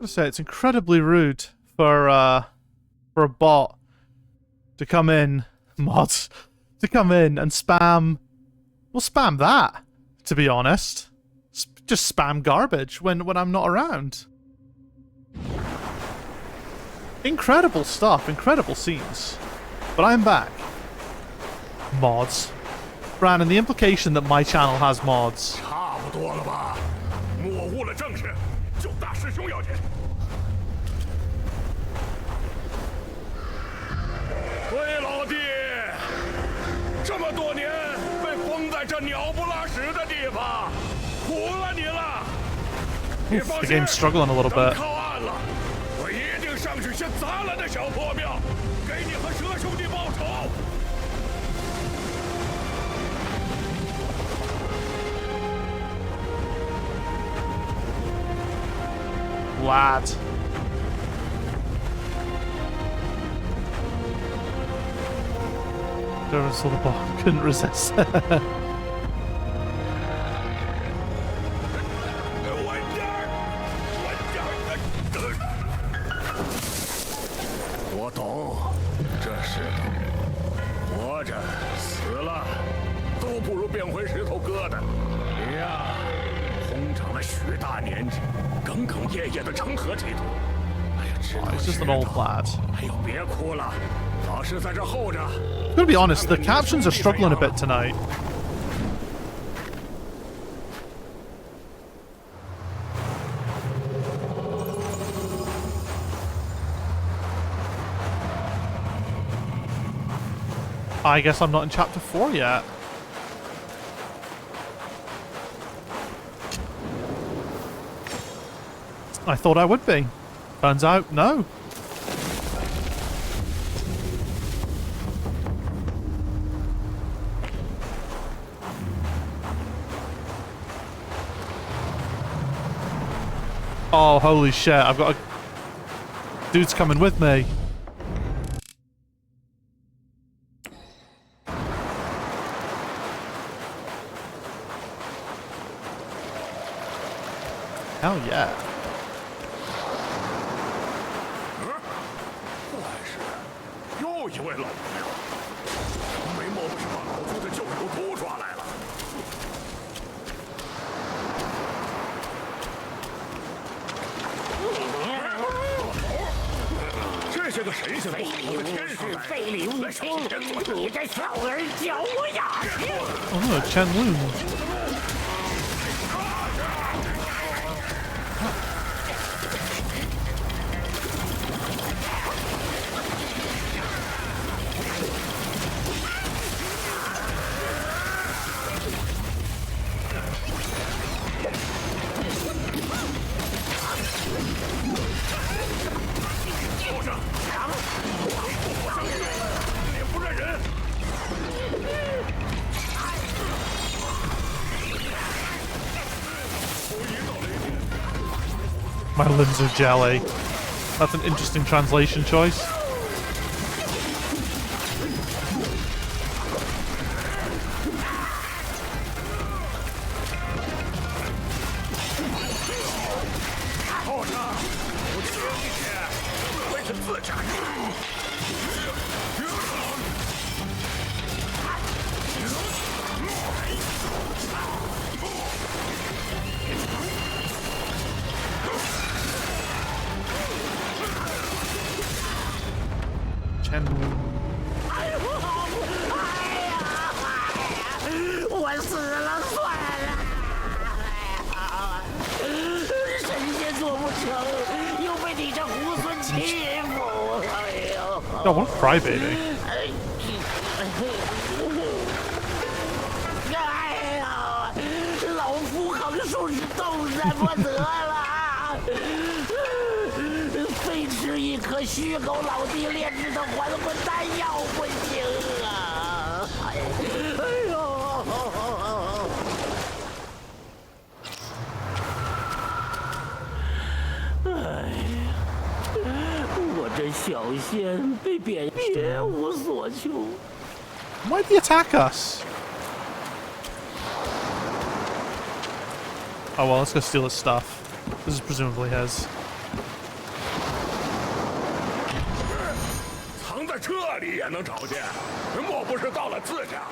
gonna say it's incredibly rude for a bot to come in, mods, to come in and spam. Well, spam that, to be honest. Just spam garbage when I'm not around. Incredible stuff, incredible scenes. But I'm back. Mods. Brandon, the implication that my channel has mods. 差不多了吧？模糊了正事，救大师兄要紧。喂，老弟，这么多年被封在这鸟不拉屎的地方，苦了你了。你放 The 心， game's struggling a little 等 bit. 靠岸了，我一定上去先砸了那小破庙，给你和蛇兄弟报仇。 Lad. Never saw the ball. Couldn't resist. 我懂，这世道，活着死了，都不如变回石头疙瘩。你呀，空长了许大年纪，耿耿夜夜的成何体统？哎呀，知道 He's just 知 an 道 old lad. 哎呦，别哭了，老师在这候着。 I'm gonna be honest, the captions are struggling a bit tonight. I guess I'm not in chapter 4 yet. I thought I would be. Turns out, no. Oh, holy shit, I've got a... Dude's coming with me. Hell yeah. 坏事，又一位老朋友，没莫不是把老夫的旧友都抓来了。 这些个神仙都跑到天上来，非礼勿听！你这小儿教我雅兴！ Oh, Chen Lun. My limbs are jelly. That's an interesting translation choice. Chen Lun. 我死了算了！神仙做不成，又被你这猢狲欺负！哎呦！ Oh, what a crybaby. 哎呀，老夫横竖是动弹不得了。非吃一颗虚狗老弟炼制的还魂丹药不行啊！哎呦！哎呀，我这小仙被贬别无所求。 Why'd he attack us? Oh well, let's go steal his stuff. This is presumably his. 在这里也能找见，莫不是到了自家？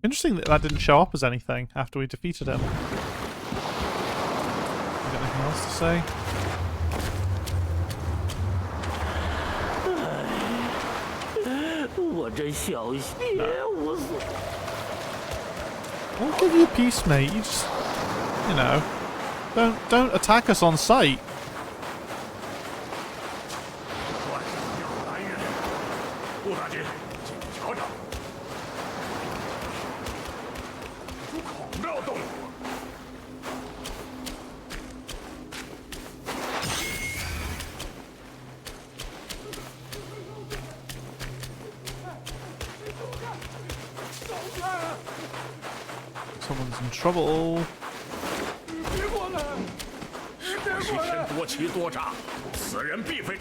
Interesting that that didn't show up as anything after we defeated him. You got anything else to say? I'll give you peace, mate. You just, you know, don't attack us on sight. 顾大军，请你瞧瞧，出孔都要动了。Someone's in trouble. 别过来！我西天多奇多诈，此人必非。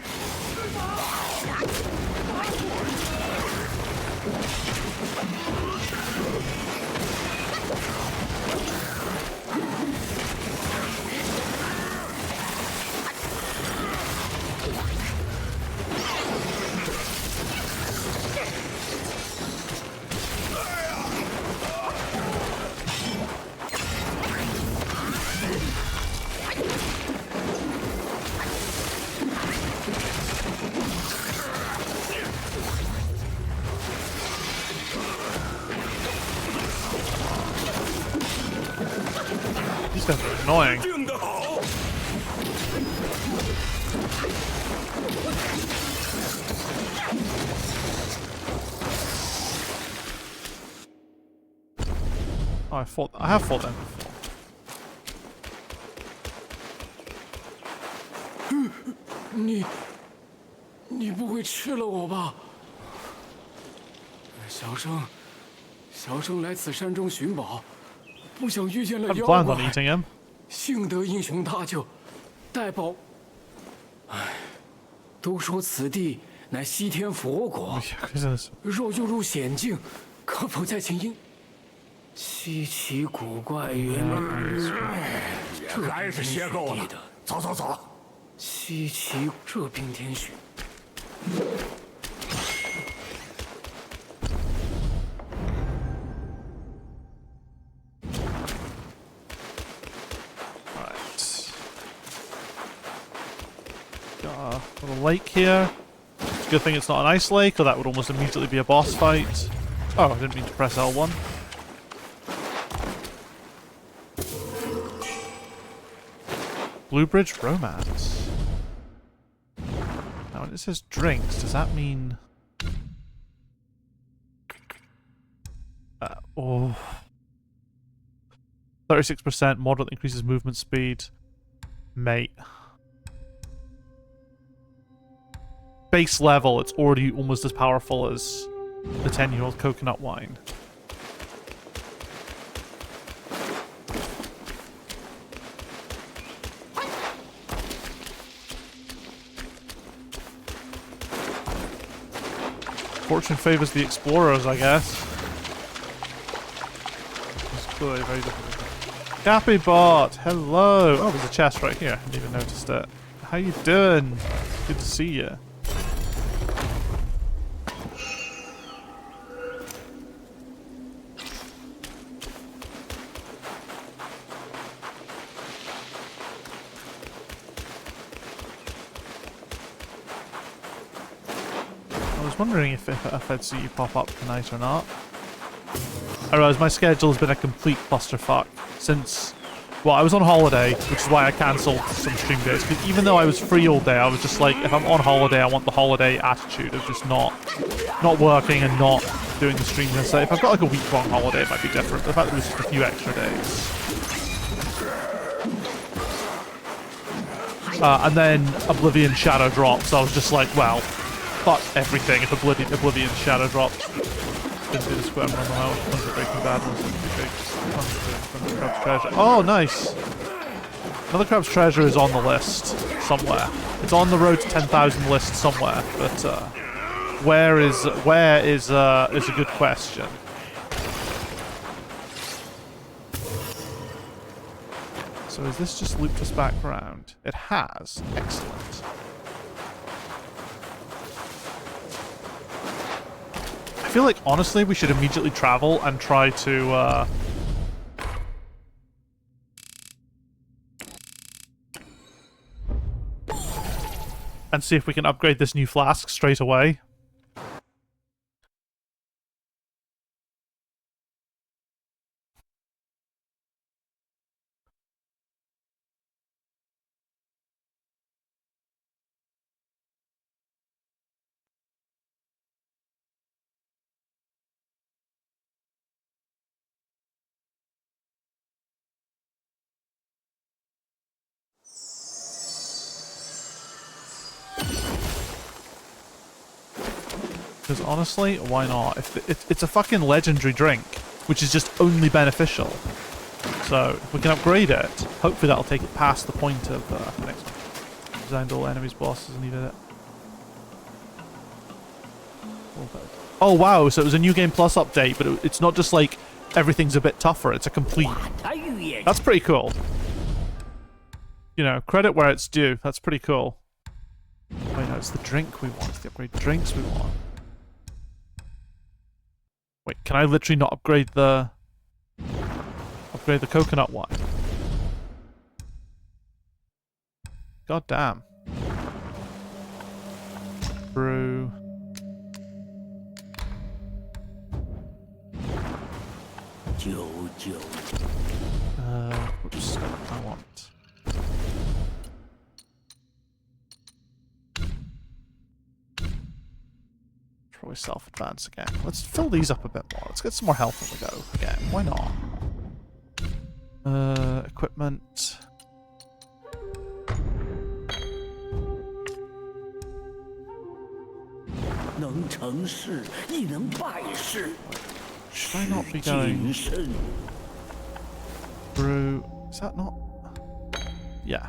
These guys are annoying. 定得好。 Oh, I have fought them before. 你不会吃了我吧？小生来此山中寻宝，不想遇见了 I 妖 planned on 怪。 eating him. 幸得英雄搭救，带宝。唉，都说此地乃西天佛国， Jesus. 若又入险境，可否再请英？稀奇古怪云这还是歇够了。走走走。 稀奇，这冰天雪。 Right. Got a little lake here. It's a good thing it's not an ice lake, or that would almost immediately be a boss fight. Oh, I didn't mean to press L1. Blue Bridge Romance. Now, when it says drinks, does that mean... oh... 36% moderately increases movement speed. Mate. Base level, it's already almost as powerful as the 10-year-old coconut wine. Fortune favors the explorers, I guess. It's clearly very difficult. Capybot, hello. Oh, there's a chest right here. I hadn't even noticed it. How you doing? Good to see you. I was wondering if I'd see you pop up tonight or not. I realize my schedule has been a complete clusterfuck since, well, I was on holiday, which is why I cancelled some stream days, because even though I was free all day, I was just like, if I'm on holiday, I want the holiday attitude of just not working and not doing the stream. So if I've got like a week-long holiday, it might be different. The fact that it was just a few extra days. And then Oblivion Shadow drops, so I was just like, well, fuck everything if Oblivion Shadow drops. Didn't do the square run out. One's a Breaking Bad, one's a big from the Crab's Treasure. Oh, nice! Another Crab's Treasure is on the list somewhere. It's on the road to 10,000 list somewhere, but where is a good question. So has this just looped us back around? It has. Excellent. I feel like, honestly, we should immediately travel and try to, and see if we can upgrade this new flask straight away. Because honestly, why not? If it's a fucking legendary drink, which is just only beneficial. So if we can upgrade it, hopefully that'll take it past the point of next. Designed all enemies, bosses, needed it. Oh wow! So it was a new game plus update, but it's not just like everything's a bit tougher. It's a complete. That's pretty cool. You know, credit where it's due. That's pretty cool. Wait, no, it's the drink we want. It's the upgrade drinks we want. Wait, can I literally not upgrade the coconut one? God damn. Brew. Which step I want? Probably self-advance again. Let's fill these up a bit more. Let's get some more health on the go again. Why not? Equipment. Should I not be going through? Is that not? Yeah.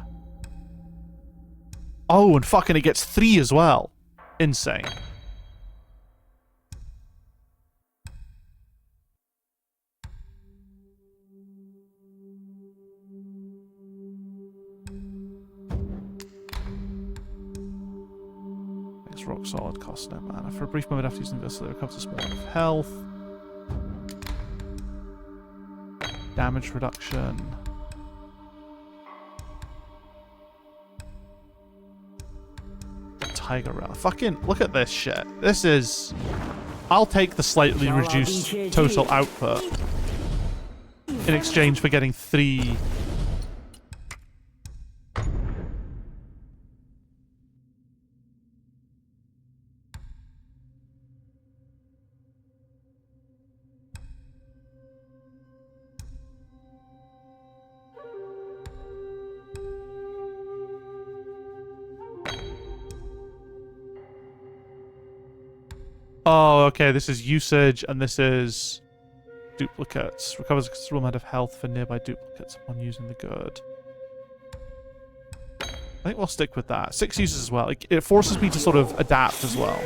Oh, and fucking it gets 3 as well. Insane. Rock solid, costs no mana. For a brief moment after using this, it recovers a small amount of health. Damage reduction. Tiger Rail. Fucking look at this shit. This is... I'll take the slightly reduced total output in exchange for getting 3... Oh, okay, this is usage, and this is duplicates. Recovers a considerable amount of health for nearby duplicates upon using the good. I think we'll stick with that. 6 uses as well. It forces me to sort of adapt as well.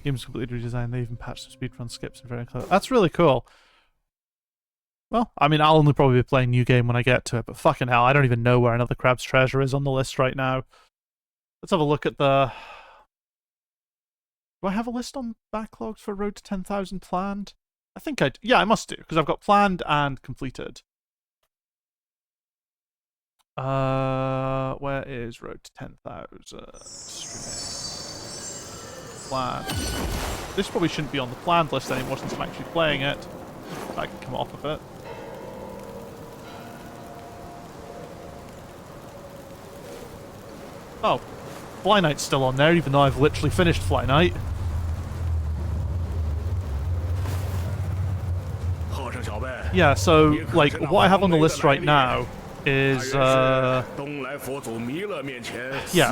Game's completely redesigned. They even patched some speedrun skips and very clever. That's really cool. Well, I mean, I'll only probably be playing New Game when I get to it, but fucking hell, I don't even know where another Crab's Treasure is on the list right now. Let's have a look at the... Do I have a list on backlogs for Road to 10,000 planned? I think I do. Yeah, I must do, because I've got planned and completed. Where is Road to 10,000? Planned. This probably shouldn't be on the planned list anymore since I'm actually playing it. I can come off of it. Oh, Fly Knight's still on there, even though I've literally finished Fly Knight. Yeah, so, like, what I have on the list right now is, yeah,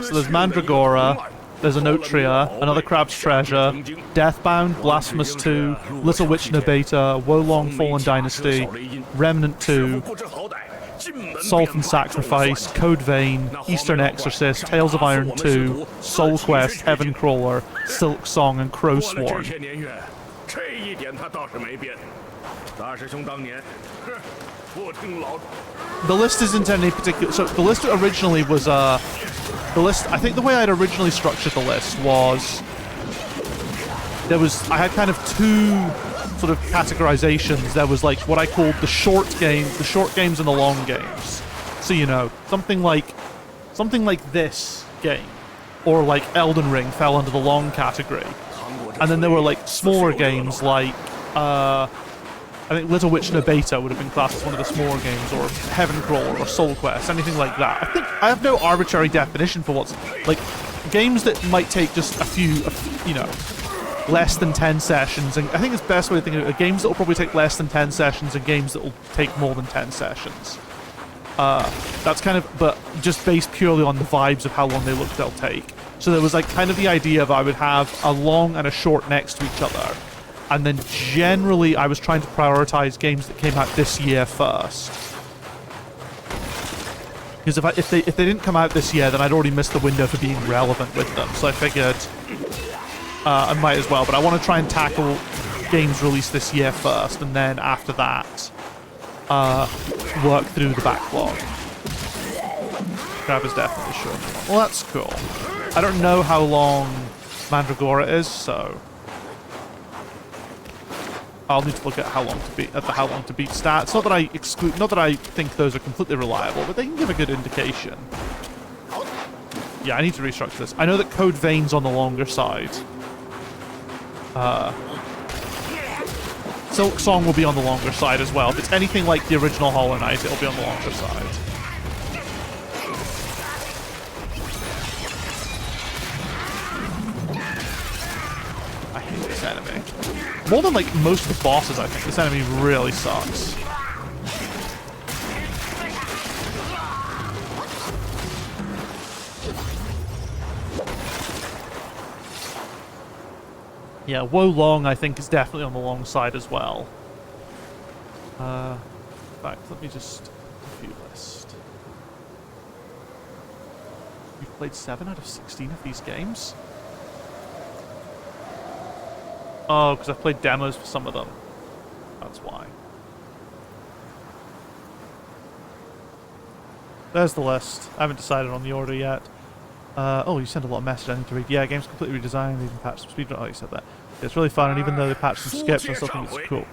so there's Mandragora, there's Anotria, Another Crab's Treasure, Deathbound, Blasphemous 2, Little Witch Nabeta, Wolong Fallen Dynasty, Remnant 2, Salt and Sacrifice, Code Vein, Eastern Exorcist, Tales of Iron 2, Soul Quest, Heaven Crawler, Silk Song, and Crow Sworn. The list isn't any particular. So the list originally was the list. I think the way I'd originally structured the list was I had kind of two sort of categorizations. There was like what I called the short games and the long games. So you know, something like this game, or like Elden Ring fell under the long category, and then there were like smaller games like I think Little Witch No Beta would have been classed as one of the smaller games, or Heaven Crawler, or Soul Quest, anything like that. I think I have no arbitrary definition for what's like games that might take just a few, you know, less than 10 sessions. And I think it's the best way to think of it: games that will probably take less than 10 sessions, and games that will take more than 10 sessions. That's kind of, but just based purely on the vibes of how long they look they'll take. So there was like kind of the idea of I would have a long and a short next to each other. And then generally, I was trying to prioritize games that came out this year first. Because if they didn't come out this year, then I'd already missed the window for being relevant with them. So I figured I might as well. But I want to try and tackle games released this year first, and then after that, work through the backlog. Grab his definition. Well, that's cool. I don't know how long Mandragora is, so I'll need to look at how long to beat stats. Not that I think those are completely reliable, but they can give a good indication. Yeah, I need to restructure this. I know that Code Vein's on the longer side. Silk Song will be on the longer side as well. If it's anything like the original Hollow Knight, it'll be on the longer side. I hate this enemy. More than like most of the bosses, I think. This enemy really sucks. Yeah, Wo Long, I think, is definitely on the long side as well. In fact, let me just review list. You've played 7 out of 16 of these games? Oh, because I've played demos for some of them. That's why. There's the list. I haven't decided on the order yet. Oh, you sent a lot of messages I need to read. Yeah, game's completely redesigned. They even patched some speedrun. Oh, you said that. It's really fun, and even though they patched some skips, I still think it's cool.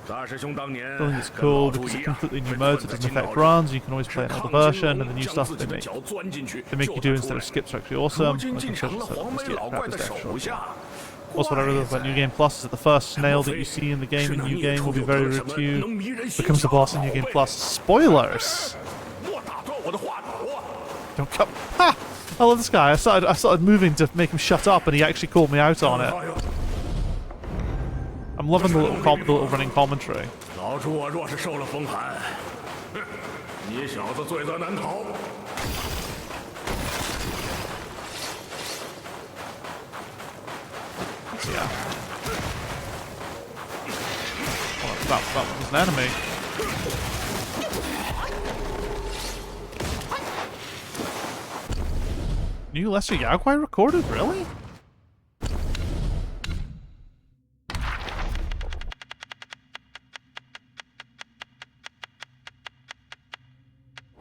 I still think it's cool because it's completely new modes. It doesn't affect runs. You can always play another version, and the new stuff that they make you do instead of skips are actually awesome. Also, what I really love about New Game Plus is that the first snail that you see in the game in New Game will be very rude to you. Becomes the boss in New Game Plus. Spoilers! Don't come. Ha! I love this guy. I started moving to make him shut up, and he actually called me out on it. I'm loving the little running commentary. Yeah. Well, that was an enemy. New Lesser Yaoguai recorded? Really?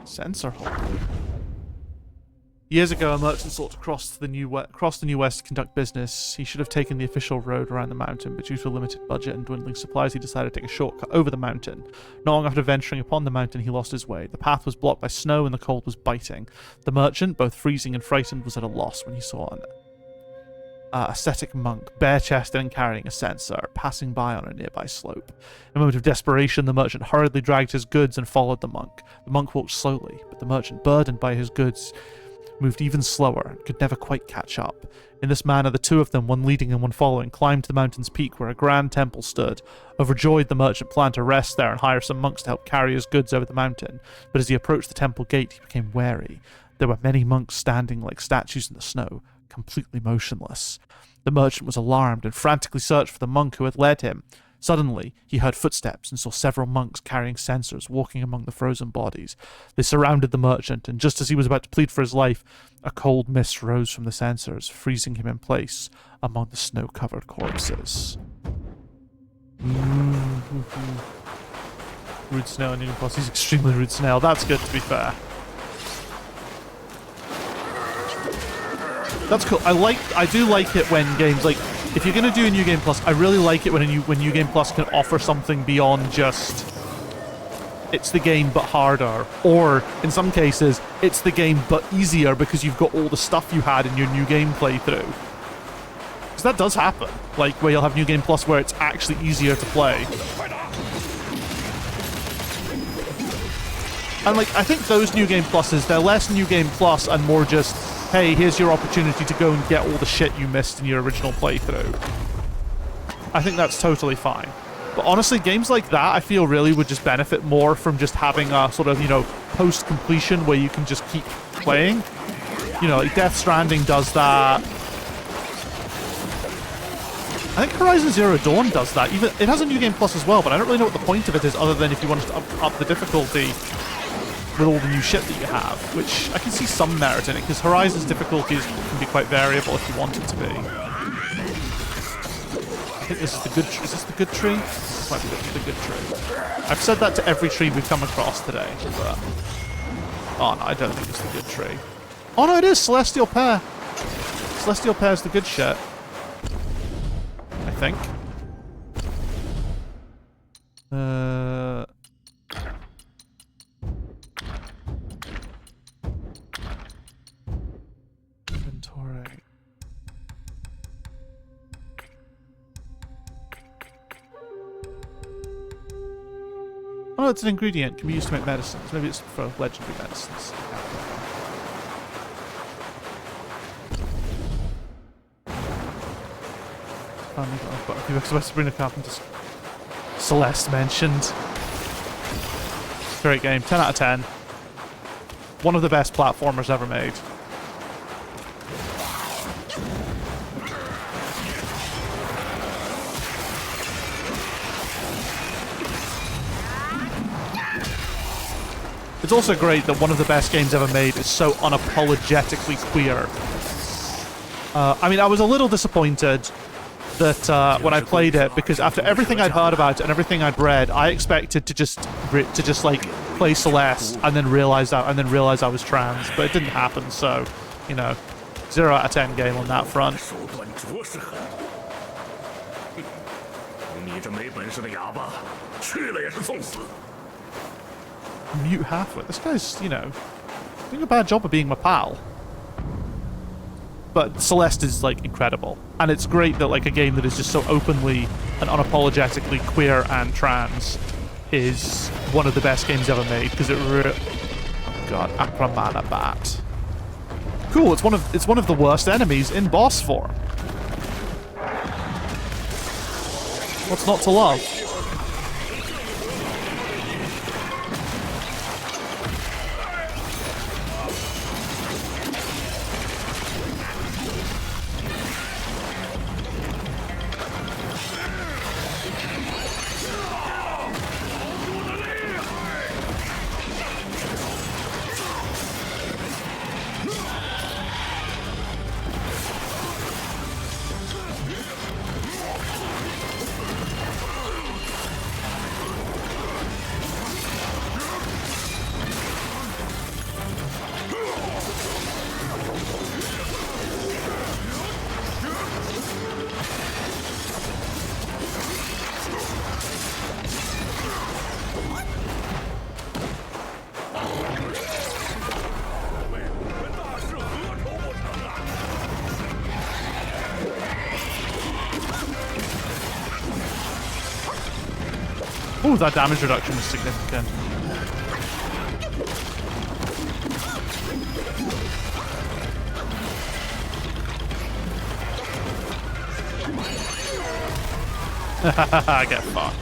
Sensor hole. Years ago, a merchant sought to cross the New West to conduct business. He should have taken the official road around the mountain, but due to a limited budget and dwindling supplies, he decided to take a shortcut over the mountain. Not long after venturing upon the mountain, he lost his way. The path was blocked by snow and the cold was biting. The merchant, both freezing and frightened, was at a loss when he saw an ascetic monk, bare-chested and carrying a censer, passing by on a nearby slope. In a moment of desperation, the merchant hurriedly dragged his goods and followed the monk. The monk walked slowly, but the merchant, burdened by his goods, moved even slower and could never quite catch up. In this manner, the two of them, one leading and one following, climbed to the mountain's peak where a grand temple stood. Overjoyed, the merchant planned to rest there and hire some monks to help carry his goods over the mountain. But as he approached the temple gate, he became wary. There were many monks standing like statues in the snow, completely motionless. The merchant was alarmed and frantically searched for the monk who had led him. Suddenly, he heard footsteps and saw several monks carrying censers walking among the frozen bodies. They surrounded the merchant, and just as he was about to plead for his life, a cold mist rose from the censers, freezing him in place among the snow-covered corpses. Rude Snail and New Boss. He's extremely rude snail. That's good, to be fair. That's cool. I do like it when games, like, if you're going to do a New Game Plus, I really like it when New Game Plus can offer something beyond just it's the game but harder, or in some cases it's the game but easier because you've got all the stuff you had in your New Game playthrough. Because that does happen, like where you'll have New Game Plus where it's actually easier to play. And like, I think those New Game Pluses, they're less New Game Plus and more just, hey, here's your opportunity to go and get all the shit you missed in your original playthrough. I think that's totally fine. But honestly, games like that, I feel really would just benefit more from just having a sort of, you know, post-completion where you can just keep playing. You know, like Death Stranding does that. I think Horizon Zero Dawn does that. Even it has a New Game Plus as well, but I don't really know what the point of it is other than if you wanted to up the difficulty with all the new shit that you have, which I can see some merit in it, because Horizon's difficulties can be quite variable if you want it to be. I think this is the good tree. Is this the good tree? This might be the good tree. I've said that to every tree we've come across today, but... Oh, no, I don't think it's the good tree. Oh, no, it is! Celestial Pear! Celestial Pear's the good shit. I think. Inventory. Oh, it's an ingredient. Can be used to make medicines. Maybe it's for legendary medicines. I was supposed to bring a carpenter. Celeste mentioned. Great game. 10 out of 10. One of the best platformers ever made. It's also great that one of the best games ever made is so unapologetically queer. I mean, I was a little disappointed that when I played it, because after everything I'd heard about it and everything I'd read, I expected to just like play Celeste and then realize I was trans, but it didn't happen. So, you know, 0 out of 10 game on that front. Mute halfway. This guy's, you know, doing a bad job of being my pal. But Celeste is, like, incredible. And it's great that, like, a game that is just so openly and unapologetically queer and trans is one of the best games ever made, because it oh god, Akramana Bat. Cool, it's one of the worst enemies in boss form. What's not to love? Ooh, that damage reduction was significant. I get fucked.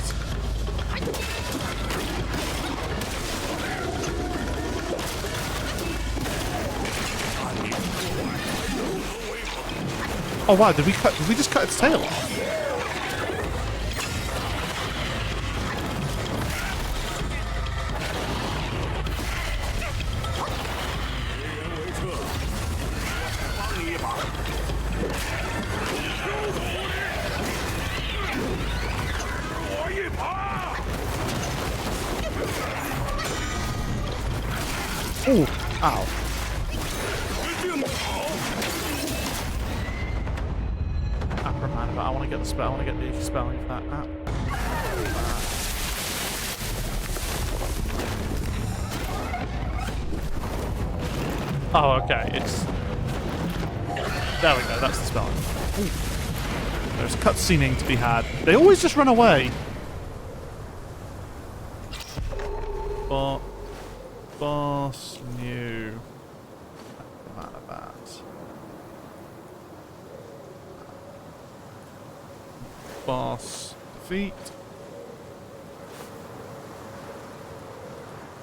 Oh wow, did we just cut its tail off? Ow. Acroman, but I want to get the spell. I want to get the spelling for that. Oh, okay. It's. There we go. That's the spelling. Ooh. There's cutscening to be had. They always just run away. Boss new. Boss defeat.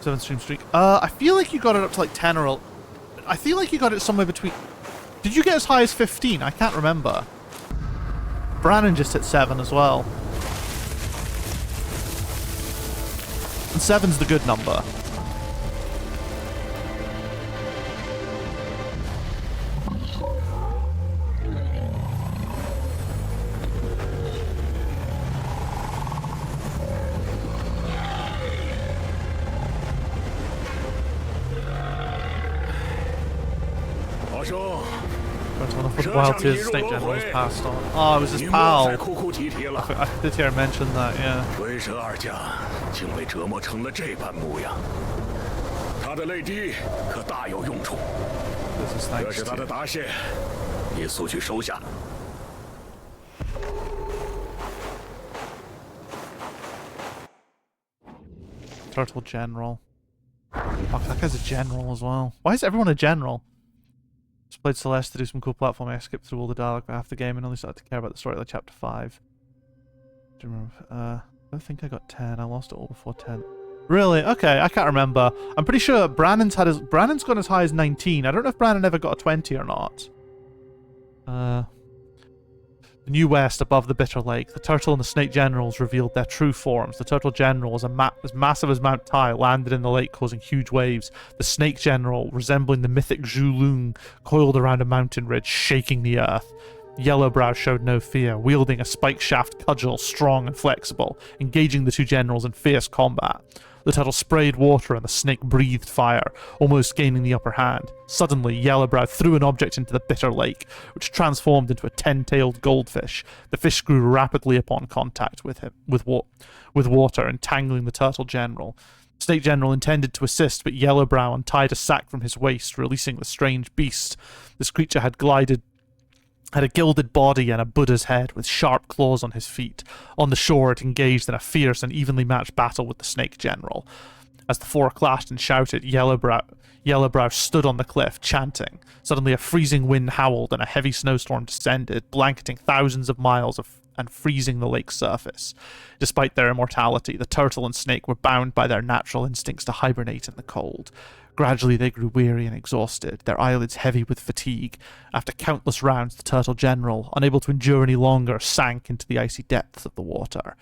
7 streak. I feel like you got it up to like 10 or... I feel like you got it somewhere between... Did you get as high as 15? I can't remember. Brannon just hit 7 as well. And 7's the good number. While his Snake General was passed on. Oh, it was his pal. I did hear him mention that, yeah. This is thanks to Turtle General. Oh, that guy's a general as well. Why is everyone a general? Just played Celeste to do some cool platforming. I skipped through all the dialogue after the game and only started to care about the story like chapter 5. Do you remember? I don't think I got 10. I lost it all before 10. Really? Okay, I can't remember. I'm pretty sure Brannon's gone as high as 19. I don't know if Brannon ever got a 20 or not. The New West, above the Bitter Lake, the Turtle and the Snake Generals revealed their true forms. The Turtle General, as massive as Mount Tai, landed in the lake, causing huge waves. The Snake General, resembling the mythic Zhu Lung, coiled around a mountain ridge, shaking the earth. Yellowbrow showed no fear, wielding a spike shaft cudgel, strong and flexible, engaging the two generals in fierce combat. The turtle sprayed water and the snake breathed fire, almost gaining the upper hand. Suddenly, Yellowbrow threw an object into the Bitter Lake, which transformed into a 10-tailed goldfish. The fish grew rapidly upon contact with water, entangling the Turtle General. Snake General intended to assist, but Yellowbrow untied a sack from his waist, releasing the strange beast. This creature had a gilded body and a Buddha's head, with sharp claws on his feet. On the shore, it engaged in a fierce and evenly matched battle with the Snake General. As the four clashed and shouted, Yellowbrow stood on the cliff, chanting. Suddenly a freezing wind howled and a heavy snowstorm descended, blanketing thousands of miles and freezing the lake's surface. Despite their immortality, the turtle and snake were bound by their natural instincts to hibernate in the cold. Gradually they grew weary and exhausted, their eyelids heavy with fatigue. After countless rounds, the Turtle General, unable to endure any longer, sank into the icy depths of the water.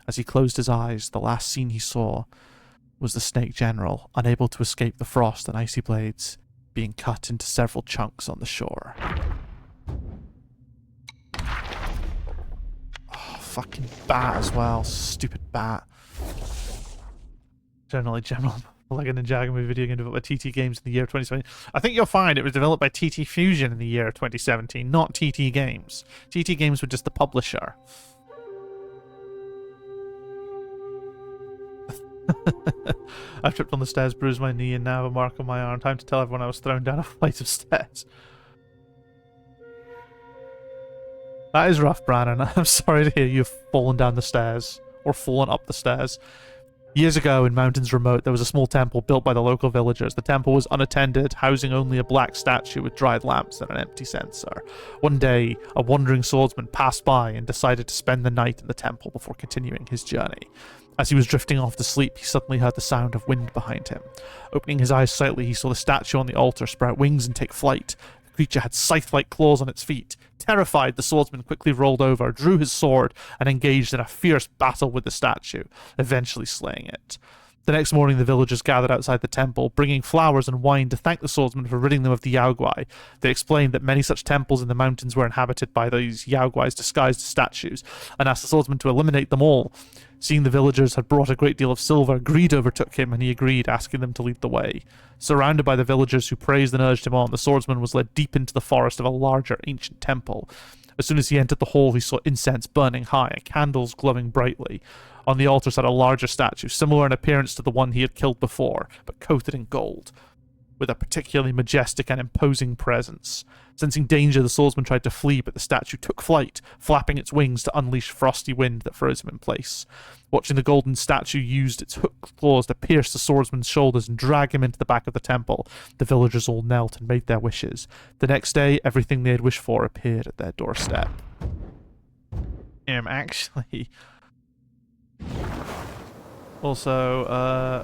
As he closed his eyes, the last scene he saw was the Snake General, unable to escape the frost and icy blades, being cut into several chunks on the shore. Oh, fucking bat as well. Stupid bat. General. Like a Ninjago movie video game developed by TT Games in the year 2017. I think you'll find it was developed by TT Fusion in the year 2017, not TT Games. TT Games were just the publisher. I've tripped on the stairs, bruised my knee, and now have a mark on my arm. Time to tell everyone I was thrown down a flight of stairs. That is rough, Brannon. I'm sorry to hear you've fallen down the stairs, or fallen up the stairs. Years ago, in Mountains Remote, there was a small temple built by the local villagers. The temple was unattended, housing only a black statue with dried lamps and an empty censer. One day, a wandering swordsman passed by and decided to spend the night in the temple before continuing his journey. As he was drifting off to sleep, he suddenly heard the sound of wind behind him. Opening his eyes slightly, he saw the statue on the altar sprout wings and take flight. The creature had scythe-like claws on its feet. Terrified, the swordsman quickly rolled over, drew his sword, and engaged in a fierce battle with the statue, eventually slaying it. The next morning, the villagers gathered outside the temple, bringing flowers and wine to thank the swordsman for ridding them of the Yaoguai. They explained that many such temples in the mountains were inhabited by these Yaoguais disguised as statues, and asked the swordsman to eliminate them all. Seeing the villagers had brought a great deal of silver, greed overtook him, and he agreed, asking them to lead the way. Surrounded by the villagers who praised and urged him on, the swordsman was led deep into the forest of a larger, ancient temple. As soon as he entered the hall, he saw incense burning high and candles glowing brightly. On the altar sat a larger statue, similar in appearance to the one he had killed before, but coated in gold, with a particularly majestic and imposing presence. Sensing danger, the swordsman tried to flee, but the statue took flight, flapping its wings to unleash frosty wind that froze him in place. Watching the golden statue used its hooked claws to pierce the swordsman's shoulders and drag him into the back of the temple, the villagers all knelt and made their wishes. The next day, everything they had wished for appeared at their doorstep. Actually... Also,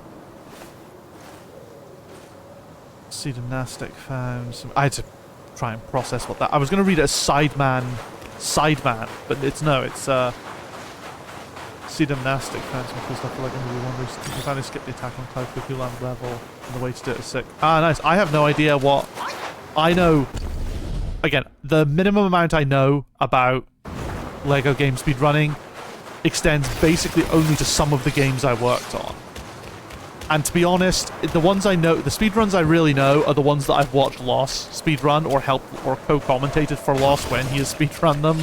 Seed of Nastic found some... I had to try and process what that... I was going to read it as Sideman, but it's Seed of Nastic found some cool stuff for like under one recently. We finally skipped the attack on Cloud Cuckoo Land level, and the way to do it is sick. Ah, nice. I have no idea what... I know... Again, the minimum amount I know about LEGO game speedrunning extends basically only to some of the games I worked on. And to be honest, the ones I know, the speedruns I really know are the ones that I've watched Loss speedrun or helped or co-commentated for Loss when he has speedrun them.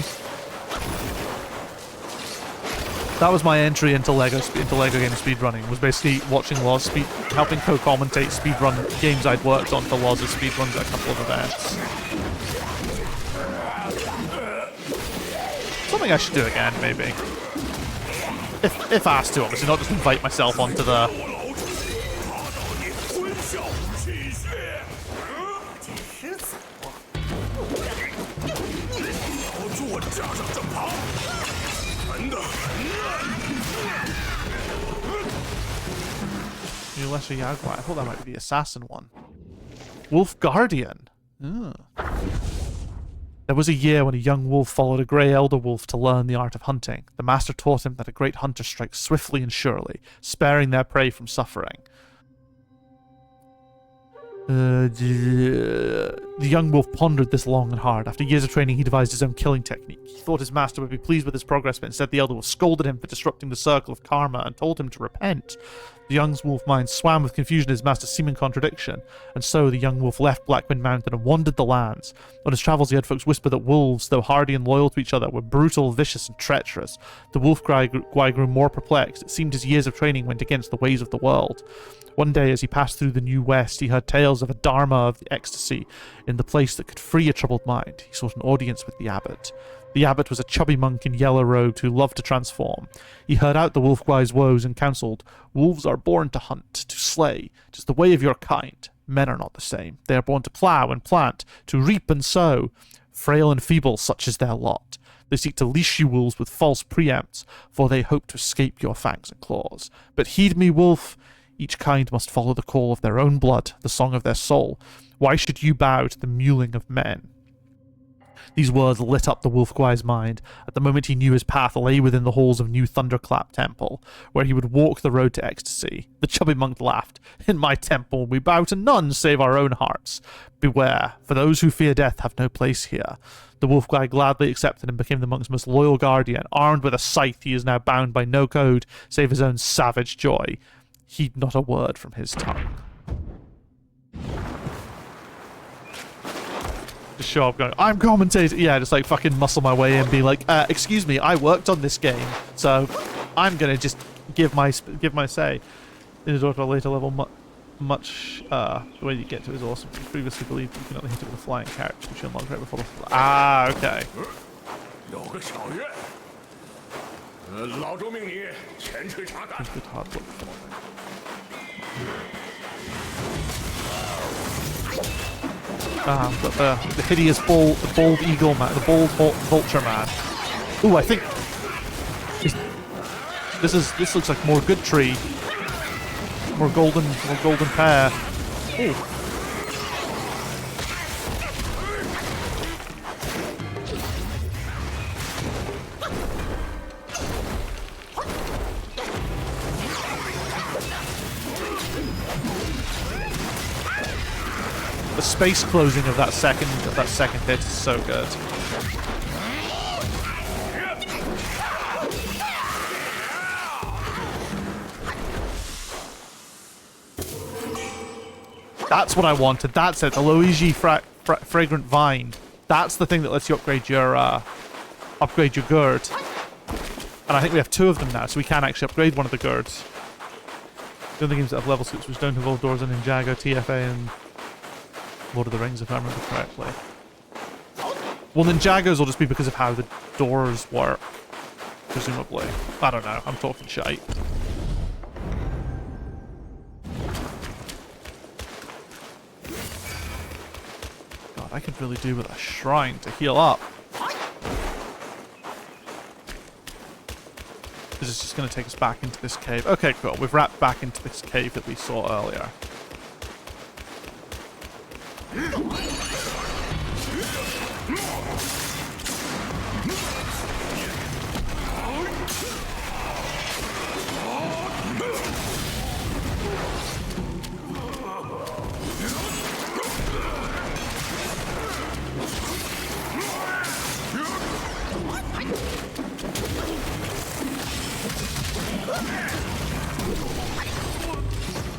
That was my entry into LEGO game speedrunning, was basically watching Loss helping co-commentate speedrun games I'd worked on for Loz's speedruns at a couple of events. Something I should do again, maybe. If asked to, obviously, not just invite myself onto the... New Lesser Yaoguai. I thought that might be the assassin one. Wolf Guardian. Ugh. There was a year when a young wolf followed a grey elder wolf to learn the art of hunting. The master taught him that a great hunter strikes swiftly and surely, sparing their prey from suffering. The young wolf pondered this long and hard. After years of training, he devised his own killing technique. He thought his master would be pleased with his progress, but instead the elder wolf scolded him for disrupting the circle of karma and told him to repent. The young wolf mind swam with confusion at his master's seeming contradiction, and so the young wolf left Blackwind Mountain and wandered the lands. On his travels, he heard folks whisper that wolves, though hardy and loyal to each other, were brutal, vicious, and treacherous. The wolf guy grew more perplexed. It seemed his years of training went against the ways of the world. One day, as he passed through the New West, he heard tales of a Dharma of the ecstasy in the place that could free a troubled mind. He sought an audience with the abbot. The abbot was a chubby monk in yellow robes who loved to transform. He heard out the wolf guy's woes and counselled, "Wolves are born to hunt, to slay. 'Tis the way of your kind. Men are not the same. They are born to plough and plant, to reap and sow. Frail and feeble, such is their lot. They seek to leash you wolves with false preempts, for they hope to escape your fangs and claws. But heed me, wolf. Each kind must follow the call of their own blood, the song of their soul. Why should you bow to the mewling of men?" These words lit up the wolf guy's mind. At the moment he knew his path lay within the halls of New Thunderclap Temple, where he would walk the road to ecstasy. The chubby monk laughed. "In my temple we bow to none save our own hearts. Beware, for those who fear death have no place here." The wolf guy gladly accepted and became the monk's most loyal guardian. Armed with a scythe, he is now bound by no code save his own savage joy. Heed not a word from his tongue. Just show up going, "I'm commentating." Yeah, just like fucking muscle my way in, be like, "Excuse me, I worked on this game, so I'm gonna just give my say." In order to a later level, the way you get to is awesome. You previously believed you can only hit it with a flying character, which you unlocked right before the... Ah, okay. Good hard look for me. Got the hideous bald eagle man, the bald vulture man. Ooh, I think this looks like more good tree, more golden pear. Ooh. space closing of that second hit is so good. That's what I wanted. That's it. The Luigi Fragrant Vine. That's the thing that lets you upgrade your gourd. And I think we have 2 of them now, so we can actually upgrade one of the gourds. The other games that have level suits which don't involve doors are Ninjago, TFA, and Lord of the Rings, if I remember correctly. Well, Ninjagos will just be because of how the doors work, presumably. I don't know. I'm talking shite. God, I could really do with a shrine to heal up. This is just going to take us back into this cave. Okay, cool. We've wrapped back into this cave that we saw earlier.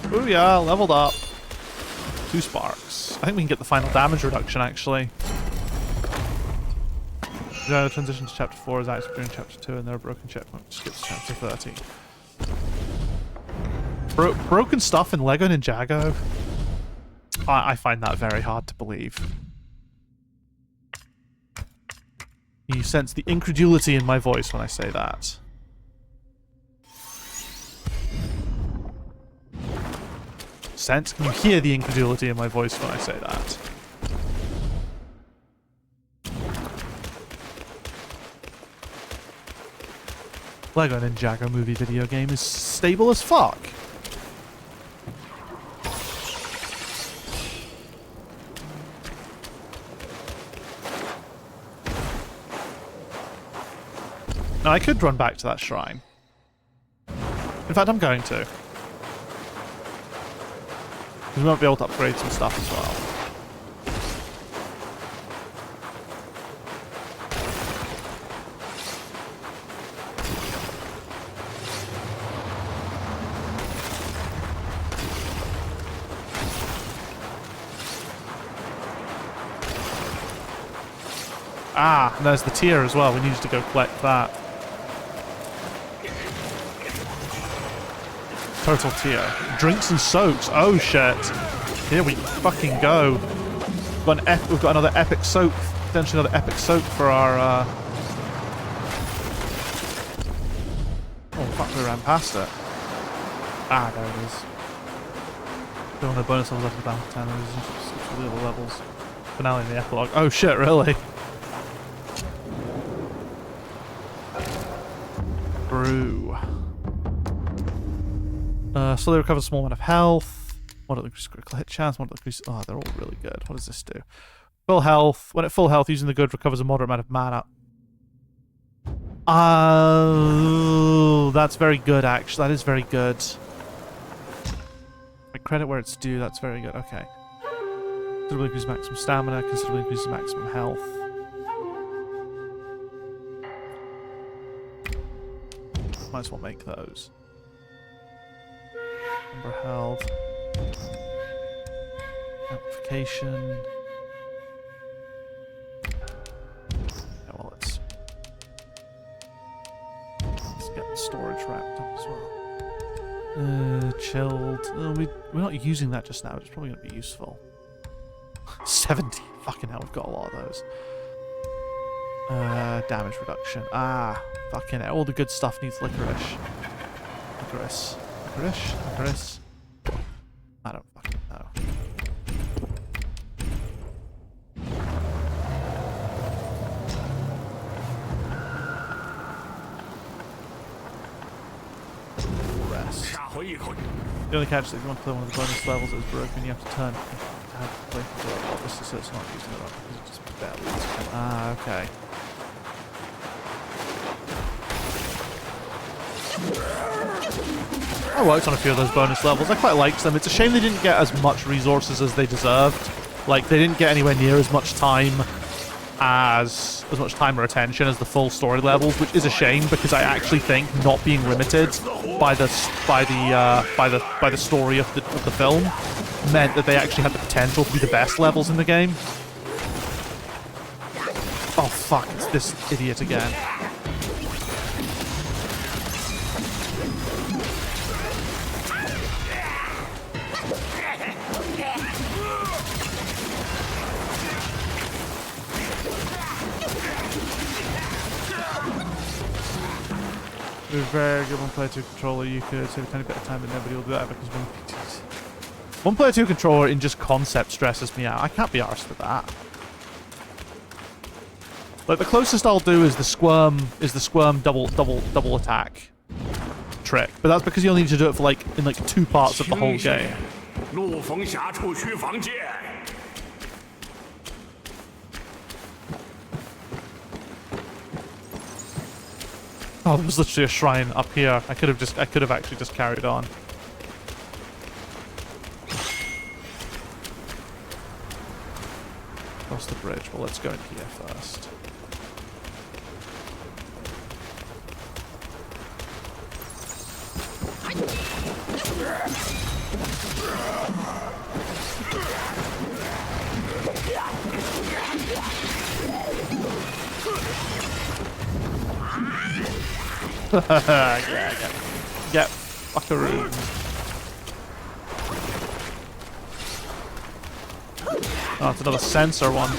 Booyah, leveled up. 2 sparks. I think we can get the final damage reduction, actually. The transition to chapter 4 is active during chapter 2, and there are broken checkpoints. Skips chapter 30. Broken stuff in Lego Ninjago? I find that very hard to believe. You sense the incredulity in my voice when I say that. Sense? Can you hear the incredulity in my voice when I say that? Lego Ninjago movie video game is stable as fuck. Now I could run back to that shrine. In fact, I'm going to. We might be able to upgrade some stuff as well. Ah, and there's the tier as well. We needed to go collect that. Total tier. Drinks and soaks. Oh shit. Here we fucking go. We've got another epic soak. Potentially another epic soak for our Oh fuck, we ran past it. Ah, there it is. There are no bonus levels after the battle 10. There's the other levels. Finale in the epilogue. Oh shit, really? Brew. Slowly recover a small amount of health. Model increase critical hit chance. Model increase. Oh, they're all really good. What does this do? Full health. When at full health, using the good recovers a moderate amount of mana. Oh, that's very good, actually. That is very good. Like, credit where it's due. That's very good. Okay. Considerably increases maximum stamina. Considerably increases maximum health. Might as well make those. Number held. Amplification. Yeah, well, let's get the storage wrapped up as well. Chilled. We're not using that just now. It's probably going to be useful. 70. Fucking hell, we've got a lot of those. Damage reduction. Ah, fucking hell. All the good stuff needs licorice. Licorice. Licorice? Licorice? I don't fucking know. Rest. The only catch is that if you want to play one of the bonus levels that is broken, you have to turn to have to play for it, obviously, so it's not using it up because it just barely uses it. Ah, okay. I worked on a few of those bonus levels. I quite liked them. It's a shame they didn't get as much resources as they deserved. Like, they didn't get anywhere near as much time or attention as the full story levels, which is a shame because I actually think not being limited by the story of the film meant that they actually had the potential to be the best levels in the game. Oh fuck, it's this idiot again. It was very good one-player 2 controller. You could save a tiny bit of time, but nobody will do that because one-player 2 controller in just concept stresses me out. I can't be arsed with that. Like, the closest I'll do is the squirm double attack trick, but that's because you only need to do it for like in like 2 parts of the whole game. Oh, there was literally a shrine up here. I could have actually just carried on. Across the bridge. Well, let's go in here first. Get fuckaroo. Oh, it's another sensor one.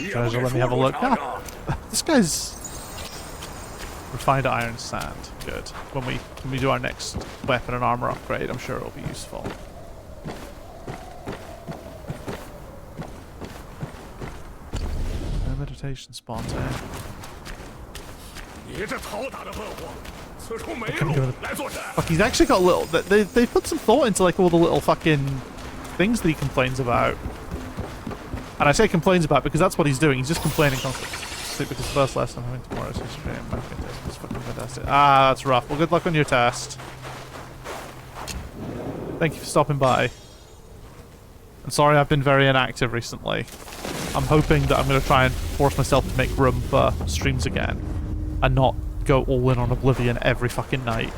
Treasure, let me have a look. Ah, this guy's refined iron sand. Good. When we do our next weapon and armor upgrade, I'm sure it'll be useful. Meditation spot, eh? Fuck, he's actually got a little... They put some thought into like all the little fucking things that he complains about. And I say complains about because that's what he's doing. He's just complaining constantly. Because the first lesson I'm having tomorrow is history. It's fucking fantastic. Ah, that's rough. Well, good luck on your test. Thank you for stopping by. I'm sorry I've been very inactive recently. I'm hoping that I'm going to try and force myself to make room for streams again and not go all in on Oblivion every fucking night.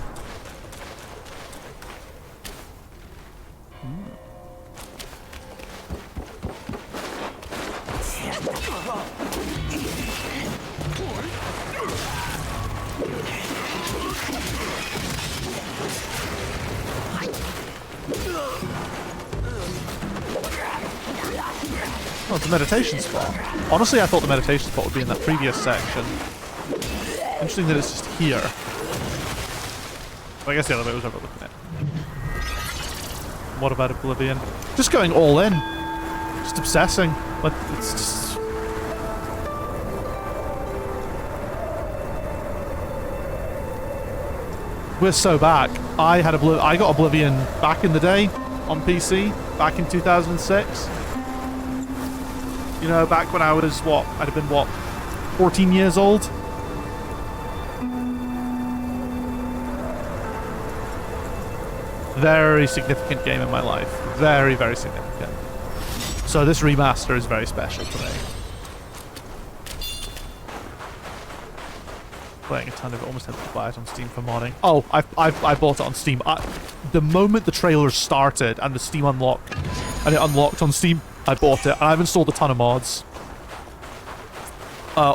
Oh, it's a meditation spot. Honestly, I thought the meditation spot would be in that previous section. Interesting that it's just here. Well, I guess the other way was overlooking it. What about Oblivion? Just going all in. Just obsessing. Like, it's just... We're so back. I got Oblivion back in the day on PC, back in 2006. You know, back when I was, what? I'd have been, what? 14 years old? Very significant game in my life. Very, very significant. So this remaster is very special to me. Playing a ton of it. Almost had to buy it on Steam for modding. Oh, I bought it on Steam. The moment the trailer started and the Steam unlocked, and it unlocked on Steam, I bought it, and I've installed a ton of mods.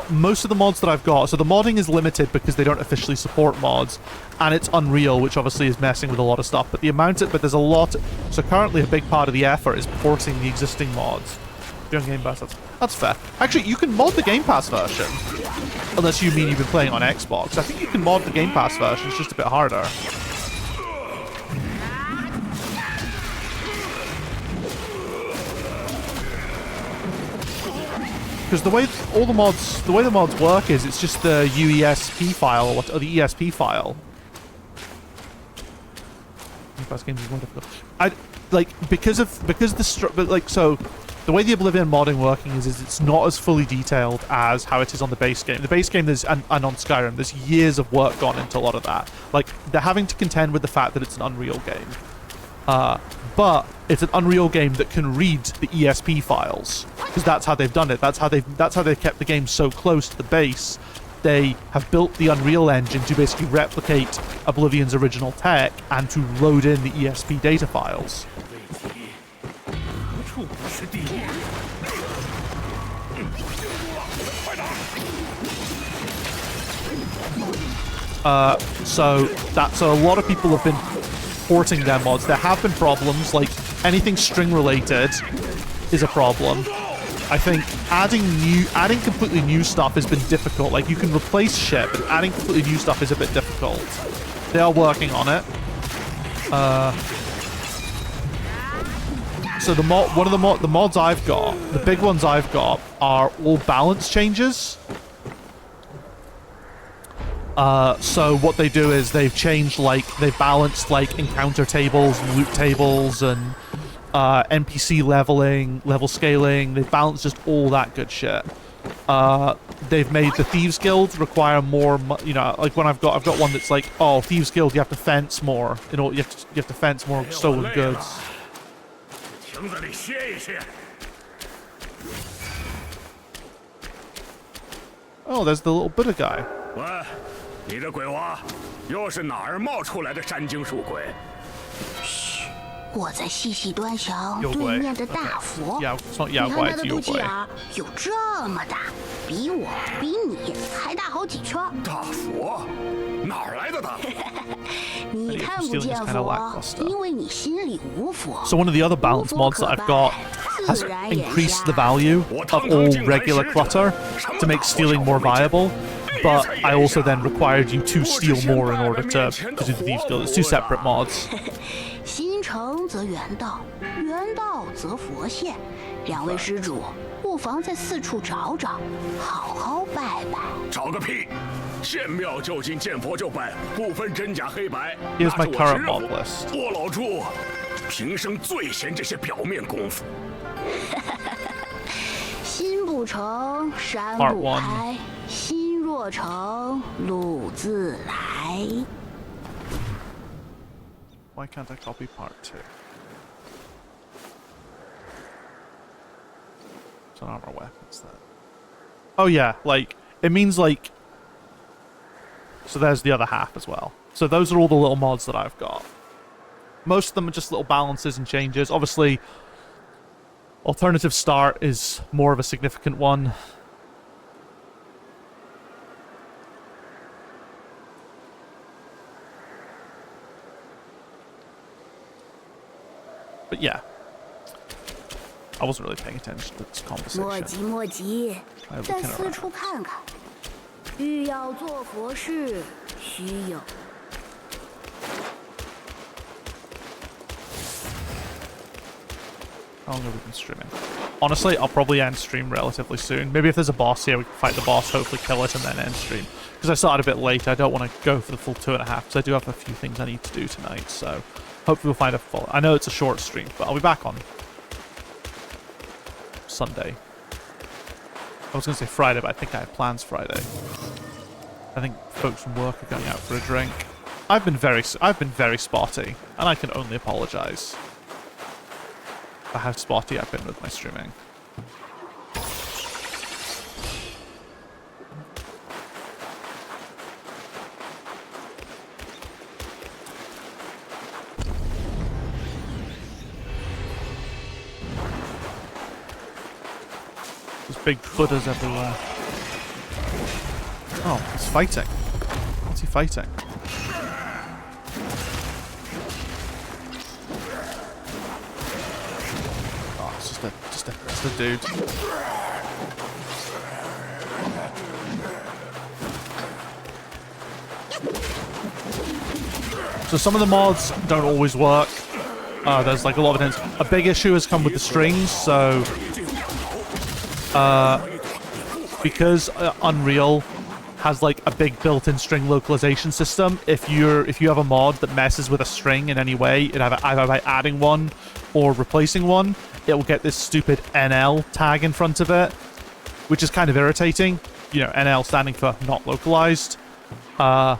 Most of the mods that I've got, so the modding is limited because they don't officially support mods, and it's Unreal, which obviously is messing with a lot of stuff, but there's a lot, so currently a big part of the effort is porting the existing mods. Doing Game Pass, that's fair. Actually, you can mod the Game Pass version, unless you mean you've been playing on Xbox. I think you can mod the Game Pass version, it's just a bit harder. Because the way the mods work is it's just the UESP file or the ESP file. Games is more difficult. So the the way the Oblivion modding working is it's not as fully detailed as how it is on the base game. The base game and on Skyrim, there's years of work gone into a lot of that. Like, they're having to contend with the fact that it's an Unreal game. But it's an Unreal game that can read the ESP files, because that's how they've done it. That's how they've kept the game so close to the base. They have built the Unreal Engine to basically replicate Oblivion's original tech and to load in the ESP data files. So a lot of people have been porting their mods. There have been problems, like anything string related is a problem. I think adding completely new stuff has been difficult. Like, you can replace shit, but adding completely new stuff is a bit difficult. They are working on it. So the mods I've got, the big ones I've got, are all balance changes. So what they do is they've balanced like encounter tables and loot tables and NPC level scaling. They've balanced just all that good shit. They've made the Thieves Guild require more, like when I've got one that's like, oh, Thieves Guild, you have to fence more. You have to fence more stolen goods. Oh, there's the little Buddha guy. 你的鬼娃，又是哪儿冒出来的山精树鬼？嘘，我在细细端详对面的大佛。Yeah, it's not 你看 Yaguai, 它的 it's 肚脐 Yaguai. 眼有这么大，比我比你还大好几圈。大佛？哪儿来的大佛？你看不见佛，因为你心里无佛。 So one of the other balance mods that I've got has increased the value of all regular clutter to make stealing more viable. But I also then required you to steal more in order to do the Thieves Guild. It's two separate mods. 心诚则圆道，圆道则佛现。两位施主，不妨在四处找找，好好拜拜。找个屁！见庙就进，见佛就拜，不分真假黑白。 Here's my current mod list. 我老朱，平生最嫌这些表面功夫。心不成，山不开。心若成，路自来。 Why can't I copy part 2? So not our weapons then. Oh yeah, like, it means like... So there's the other half as well. So those are all the little mods that I've got. Most of them are just little balances and changes. Obviously, Alternative Start is more of a significant one. But yeah, I wasn't really paying attention to this conversation. 莫急莫急，再四处看看。欲要做佛事，须有。How long have we been streaming? Honestly, I'll probably end stream relatively soon. Maybe if there's a boss here, we can fight the boss, hopefully kill it, and then end stream. Because I started a bit late, I don't want to go for the full 2.5, because I do have a few things I need to do tonight, so... Hopefully we'll find a full... I know it's a short stream, but I'll be back on Sunday. I was going to say Friday, but I think I have plans Friday. I think folks from work are going out for a drink. I've been very spotty, and I can only apologise for how spotty I've been with my streaming. Big Buddhas everywhere. Oh, he's fighting. What's he fighting? Oh, it's just a dude. So some of the mods don't always work. There's like a lot of things. A big issue has come with the strings, so because Unreal has like a big built-in string localization system, if you have a mod that messes with a string in any way, either by adding one or replacing one, it will get this stupid NL tag in front of it, which is kind of irritating. You know, NL standing for not localized. But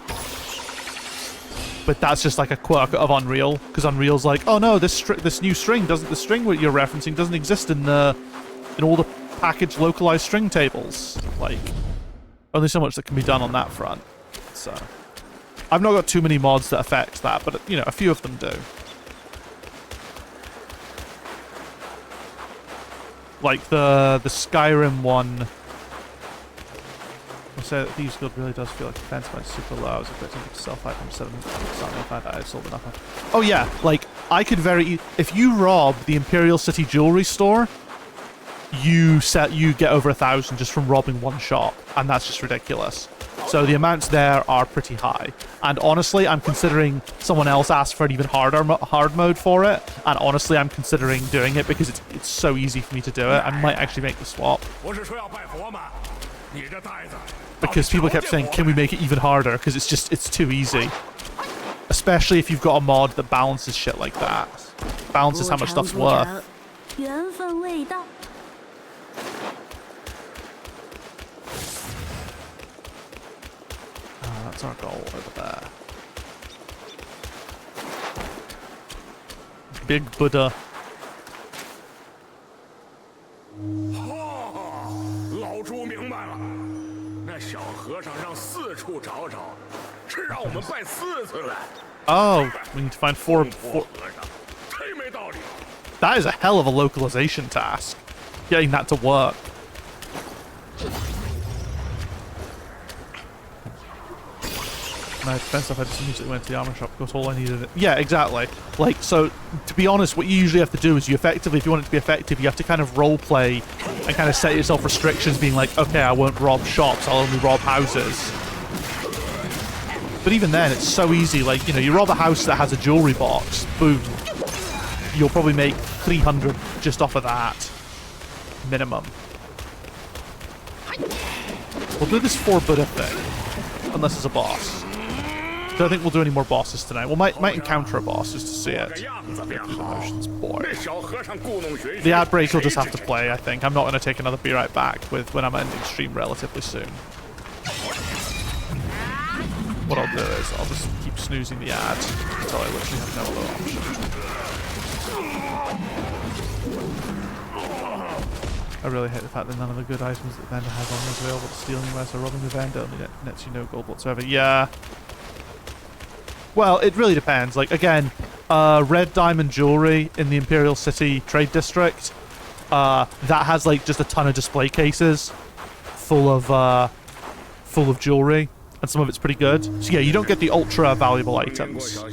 that's just like a quirk of Unreal, because Unreal's like, oh no, this new string doesn't, the string what you're referencing doesn't exist in all the packaged localized string tables. Like, only so much that can be done on that front. So, I've not got too many mods that affect that, but you know, a few of them do. Like the Skyrim one. I'll say that Thieves Guild really does feel like defense might super low. I was expecting to self item 7 I found out I sold enough. Oh yeah, like I could if you rob the Imperial City jewelry store, you get over 1,000 just from robbing one shop, and that's just ridiculous. So the amounts there are pretty high. And honestly, I'm considering someone else asked for an even hard mode for it, and honestly, I'm considering doing it because it's so easy for me to do it. I might actually make the swap. Because people kept saying, can we make it even harder? Because it's too easy. Especially if you've got a mod that balances shit like that. Balances how much stuff's worth. That's our goal over there. Big Buddha. 老猪明白了，那小和尚让四处找找，是让我们拜四次来。Oh, we need to find four. 忒没道理。 That is a hell of a localization task. Getting that to work. My defense stuff, I just immediately went to the armor shop because all I needed. Yeah, exactly. Like, so, to be honest, what you usually have to do is you effectively, if you want it to be effective, you have to kind of roleplay and kind of set yourself restrictions, being like, okay, I won't rob shops, I'll only rob houses. But even then, it's so easy. Like, you know, you rob a house that has a jewelry box, boom. You'll probably make 300 just off of that. Minimum. We'll do this 4 Buddha thing. Unless it's a boss. I don't think we'll do any more bosses tonight. We might encounter a boss just to see it. Boy. The ad break will just have to play, I think. I'm not going to take another Be Right Back when I'm ending stream relatively soon. What I'll do is I'll just keep snoozing the ad until I literally have no other option. I really hate the fact that none of the good items that the vendor has on is available to steal anywhere, so robbing the vendor only nets you no gold whatsoever. Yeah. Well, it really depends. Like, again, red diamond jewelry in the Imperial City Trade District, that has, like, just a ton of display cases full of jewelry, and some of it's pretty good. So, yeah, you don't get the ultra valuable items.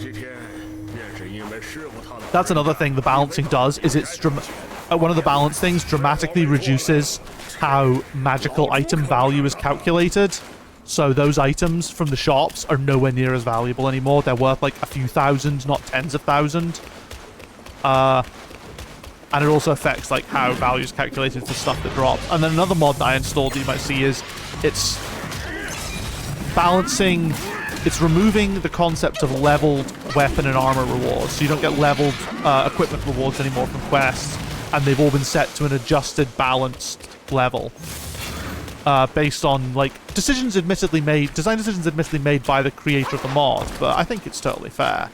That's another thing the balancing does, is it's one of the balance things dramatically reduces how magical item value is calculated. So those items from the shops are nowhere near as valuable anymore. They're worth like a few thousand, not tens of thousands. And it also affects like how value is calculated for stuff that drops. And then another mod that I installed that you might see is it's balancing. It's removing the concept of leveled weapon and armor rewards. So you don't get leveled equipment rewards anymore from quests. And they've all been set to an adjusted, balanced level. Based on, like, design decisions admittedly made by the creator of the mod, but I think it's totally fair.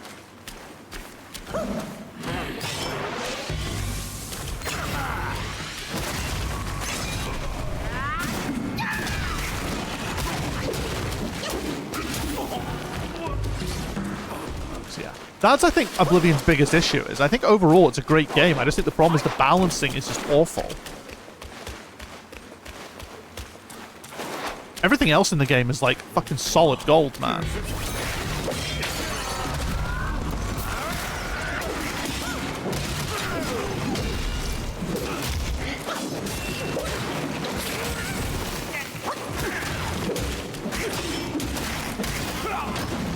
That's, I think, Oblivion's biggest issue, is I think overall it's a great game. I just think the problem is the balancing is just awful. Everything else in the game is, like, fucking solid gold, man.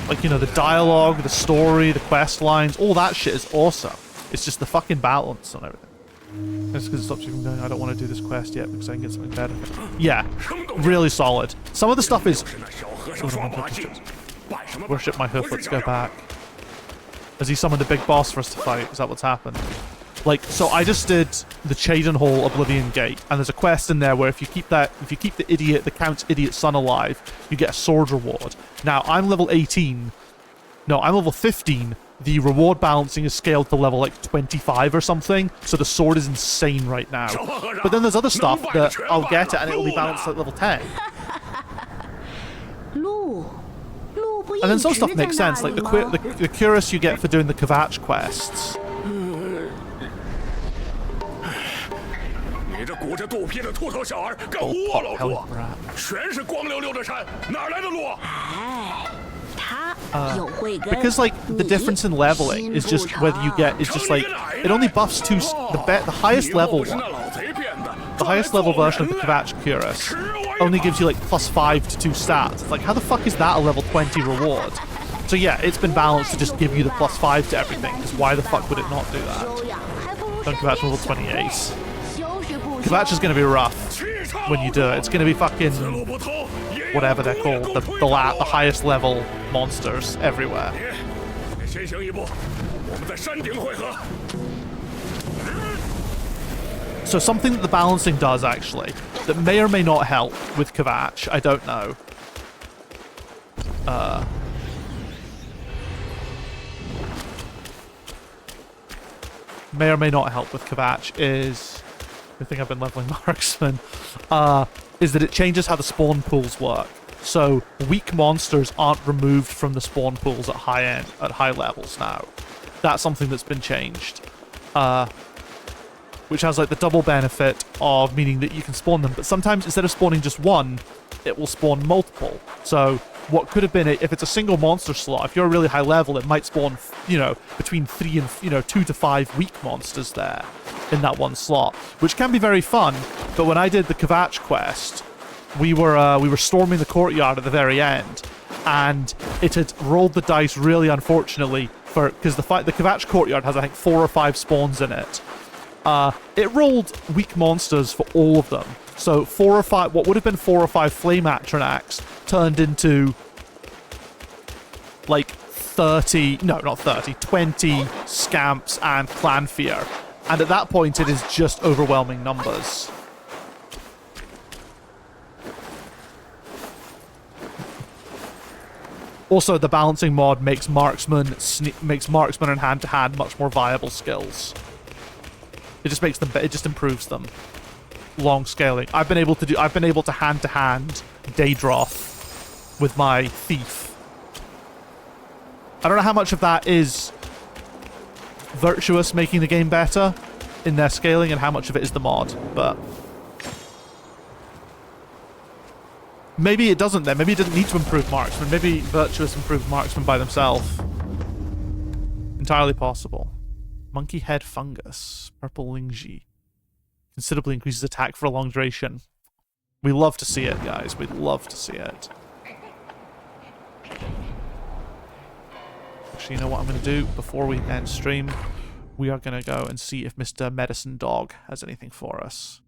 Like, you know, the dialogue, the story, the quest lines, all that shit is awesome. It's just the fucking balance on everything. Just because it stops you from going, I don't want to do this quest yet because I can get something better. Yeah, really solid. Some of the stuff is... Worship my hoof, let's go back. Has he summoned a big boss for us to fight? Is that what's happened? Like, so I just did the Chaden Hall Oblivion Gate, and there's a quest in there where if you keep the Count's idiot son alive, you get a sword reward. Now, I'm level 18. No, I'm level 15. The reward balancing is scaled to level, like, 25 or something, so the sword is insane right now. But then there's other stuff that I'll get it, and it'll be balanced at level 10. And then some stuff makes sense, like the Curious you get for doing the Kvatch quests. 你这鼓着肚皮的秃头小儿跟窝老多，全是光溜溜的山，哪来的路？ Because like the difference in leveling is just whether you get is just like it only buffs the highest level one. The highest level version of the Kvatch Curious only gives you like +5 to 2 stats. It's like, how the fuck is that a level 20 reward? So yeah, it's been balanced to just give you the +5 to everything, because why the fuck would it not do that? Done Kvatch level 28. Kvatch is going to be rough when you do it. It's going to be fucking whatever they're called, the highest level monsters everywhere. So something that the balancing does, actually, that may or may not help with Kvatch, I don't know. May or may not help with Kvatch is... I think I've been leveling Marksman. Is that it changes how the spawn pools work. So weak monsters aren't removed from the spawn pools at high levels now. That's something that's been changed. Which has like the double benefit of meaning that you can spawn them, but sometimes instead of spawning just one, it will spawn multiple. So what could have been, if it's a single monster slot, if you're a really high level, it might spawn, you know, between 3 and, 2 to 5 weak monsters there in that one slot, which can be very fun. But when I did the Kvatch quest, we were storming the courtyard at the very end, and it had rolled the dice really unfortunately because the Kvatch courtyard has, I think, 4 or 5 spawns in it. It rolled weak monsters for all of them. So 4 or 5, what would have been 4 or 5 flame Atronachs turned into like 20 scamps and Clanfear. And at that point, it is just overwhelming numbers. Also, the balancing mod makes marksman and hand-to-hand much more viable skills. It just makes them. It just improves them. Long scaling. I've been able to hand-to-hand Daedroth with my thief. I don't know how much of that is Virtuous making the game better in their scaling and how much of it is the mod, but maybe it doesn't then. Maybe it doesn't need to improve marksman. Maybe Virtuous improves marksman by themselves. Entirely possible. Monkey head fungus. Purple Lingji. Considerably increases attack for a long duration. We love to see it, guys. We'd love to see it. Actually, you know what I'm going to do before we end stream? We are going to go and see if Mr. Medicine Dog has anything for us.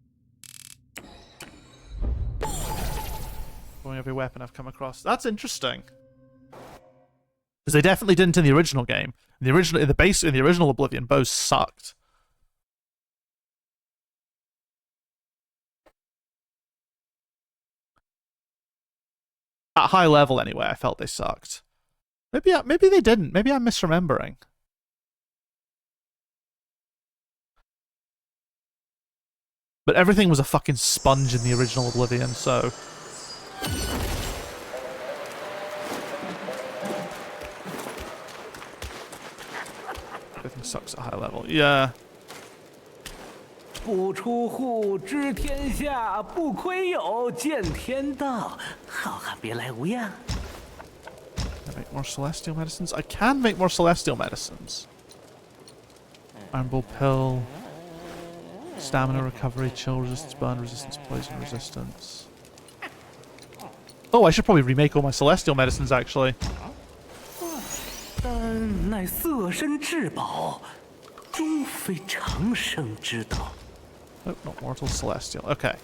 Throwing every weapon I've come across. That's interesting. Because they definitely didn't in the original game. In the original Oblivion, bows sucked. At high level, anyway, I felt they sucked. Maybe they didn't. Maybe I'm misremembering. But everything was a fucking sponge in the original Oblivion, so... Everything sucks at high level. Yeah. 不出户知天下，不窥友见天道。好汉别来无恙。 Can I make more celestial medicines? I can make more celestial medicines. Iron Bull Pill. Stamina recovery, chill resistance, burn resistance, poison resistance. Oh, I should probably remake all my celestial medicines, actually. 但乃色身至宝，终非长生之道。 Oh, not mortal, celestial. Okay.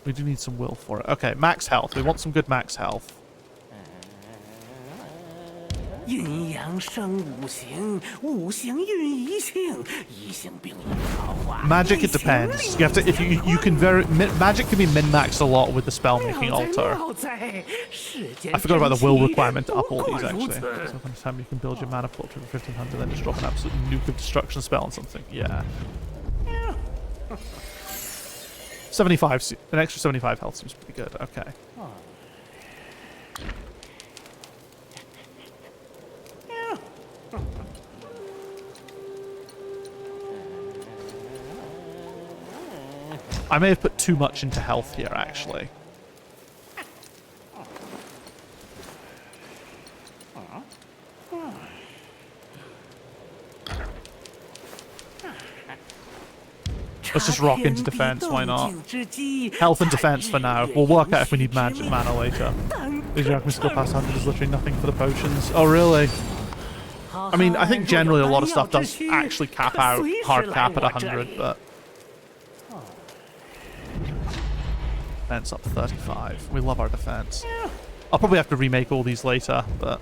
We do need some will for it. Okay, max health. We want some good max health. 阴阳生五行，五行运一性，一性并用桃花。 Magic, it depends. You have to, if you can magic can be min-maxed a lot with the spell making altar. I forgot about the will requirement to up all these actually. So from time you can build your mana pool to 1500, then just drop an absolute nuke of destruction spell on something. Yeah. 75, an extra 75 health seems pretty good. Okay. I may have put too much into health here, actually. Let's just rock into defense, why not? Health and defense for now. We'll work out if we need magic mana later. These mystical past 100 is literally nothing for the potions. Oh, really? I mean, I think generally a lot of stuff does actually cap out, hard cap at 100, but... Defense up to 35. We love our defense. I'll probably have to remake all these later, but...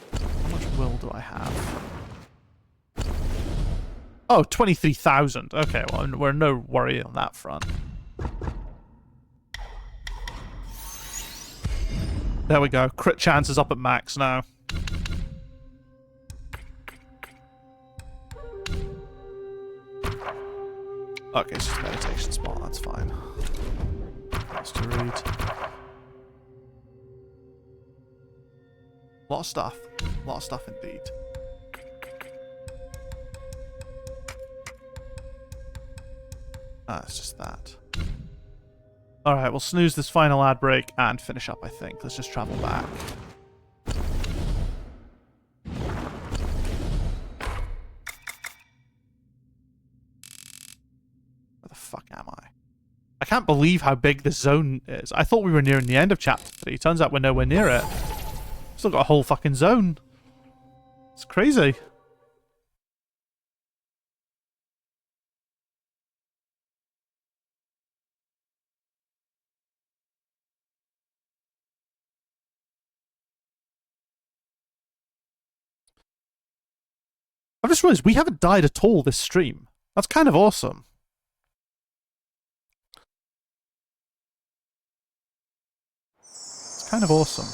How much will do I have? Oh, 23,000. Okay, well, we're no worry on that front. There we go. Crit chance is up at max now. Okay, it's just a meditation spot. That's fine. That's to read. A lot of stuff. A lot of stuff indeed. Ah, it's just that. Alright, we'll snooze this final ad break and finish up, I think. Let's just travel back. Where the fuck am I? I can't believe how big this zone is. I thought we were nearing the end of Chapter 3. Turns out we're nowhere near it. Still got a whole fucking zone. It's crazy. I've just realized we haven't died at all this stream. That's kind of awesome. It's kind of awesome.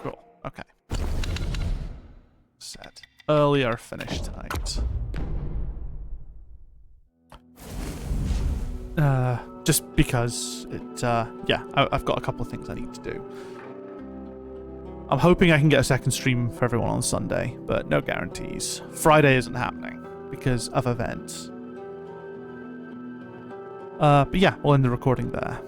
Cool. Okay. Set. Earlier finish tonight. Just because it, yeah, I've got a couple of things I need to do. I'm hoping I can get a second stream for everyone on Sunday, but no guarantees. Friday isn't happening because of events. But yeah, we'll end the recording there.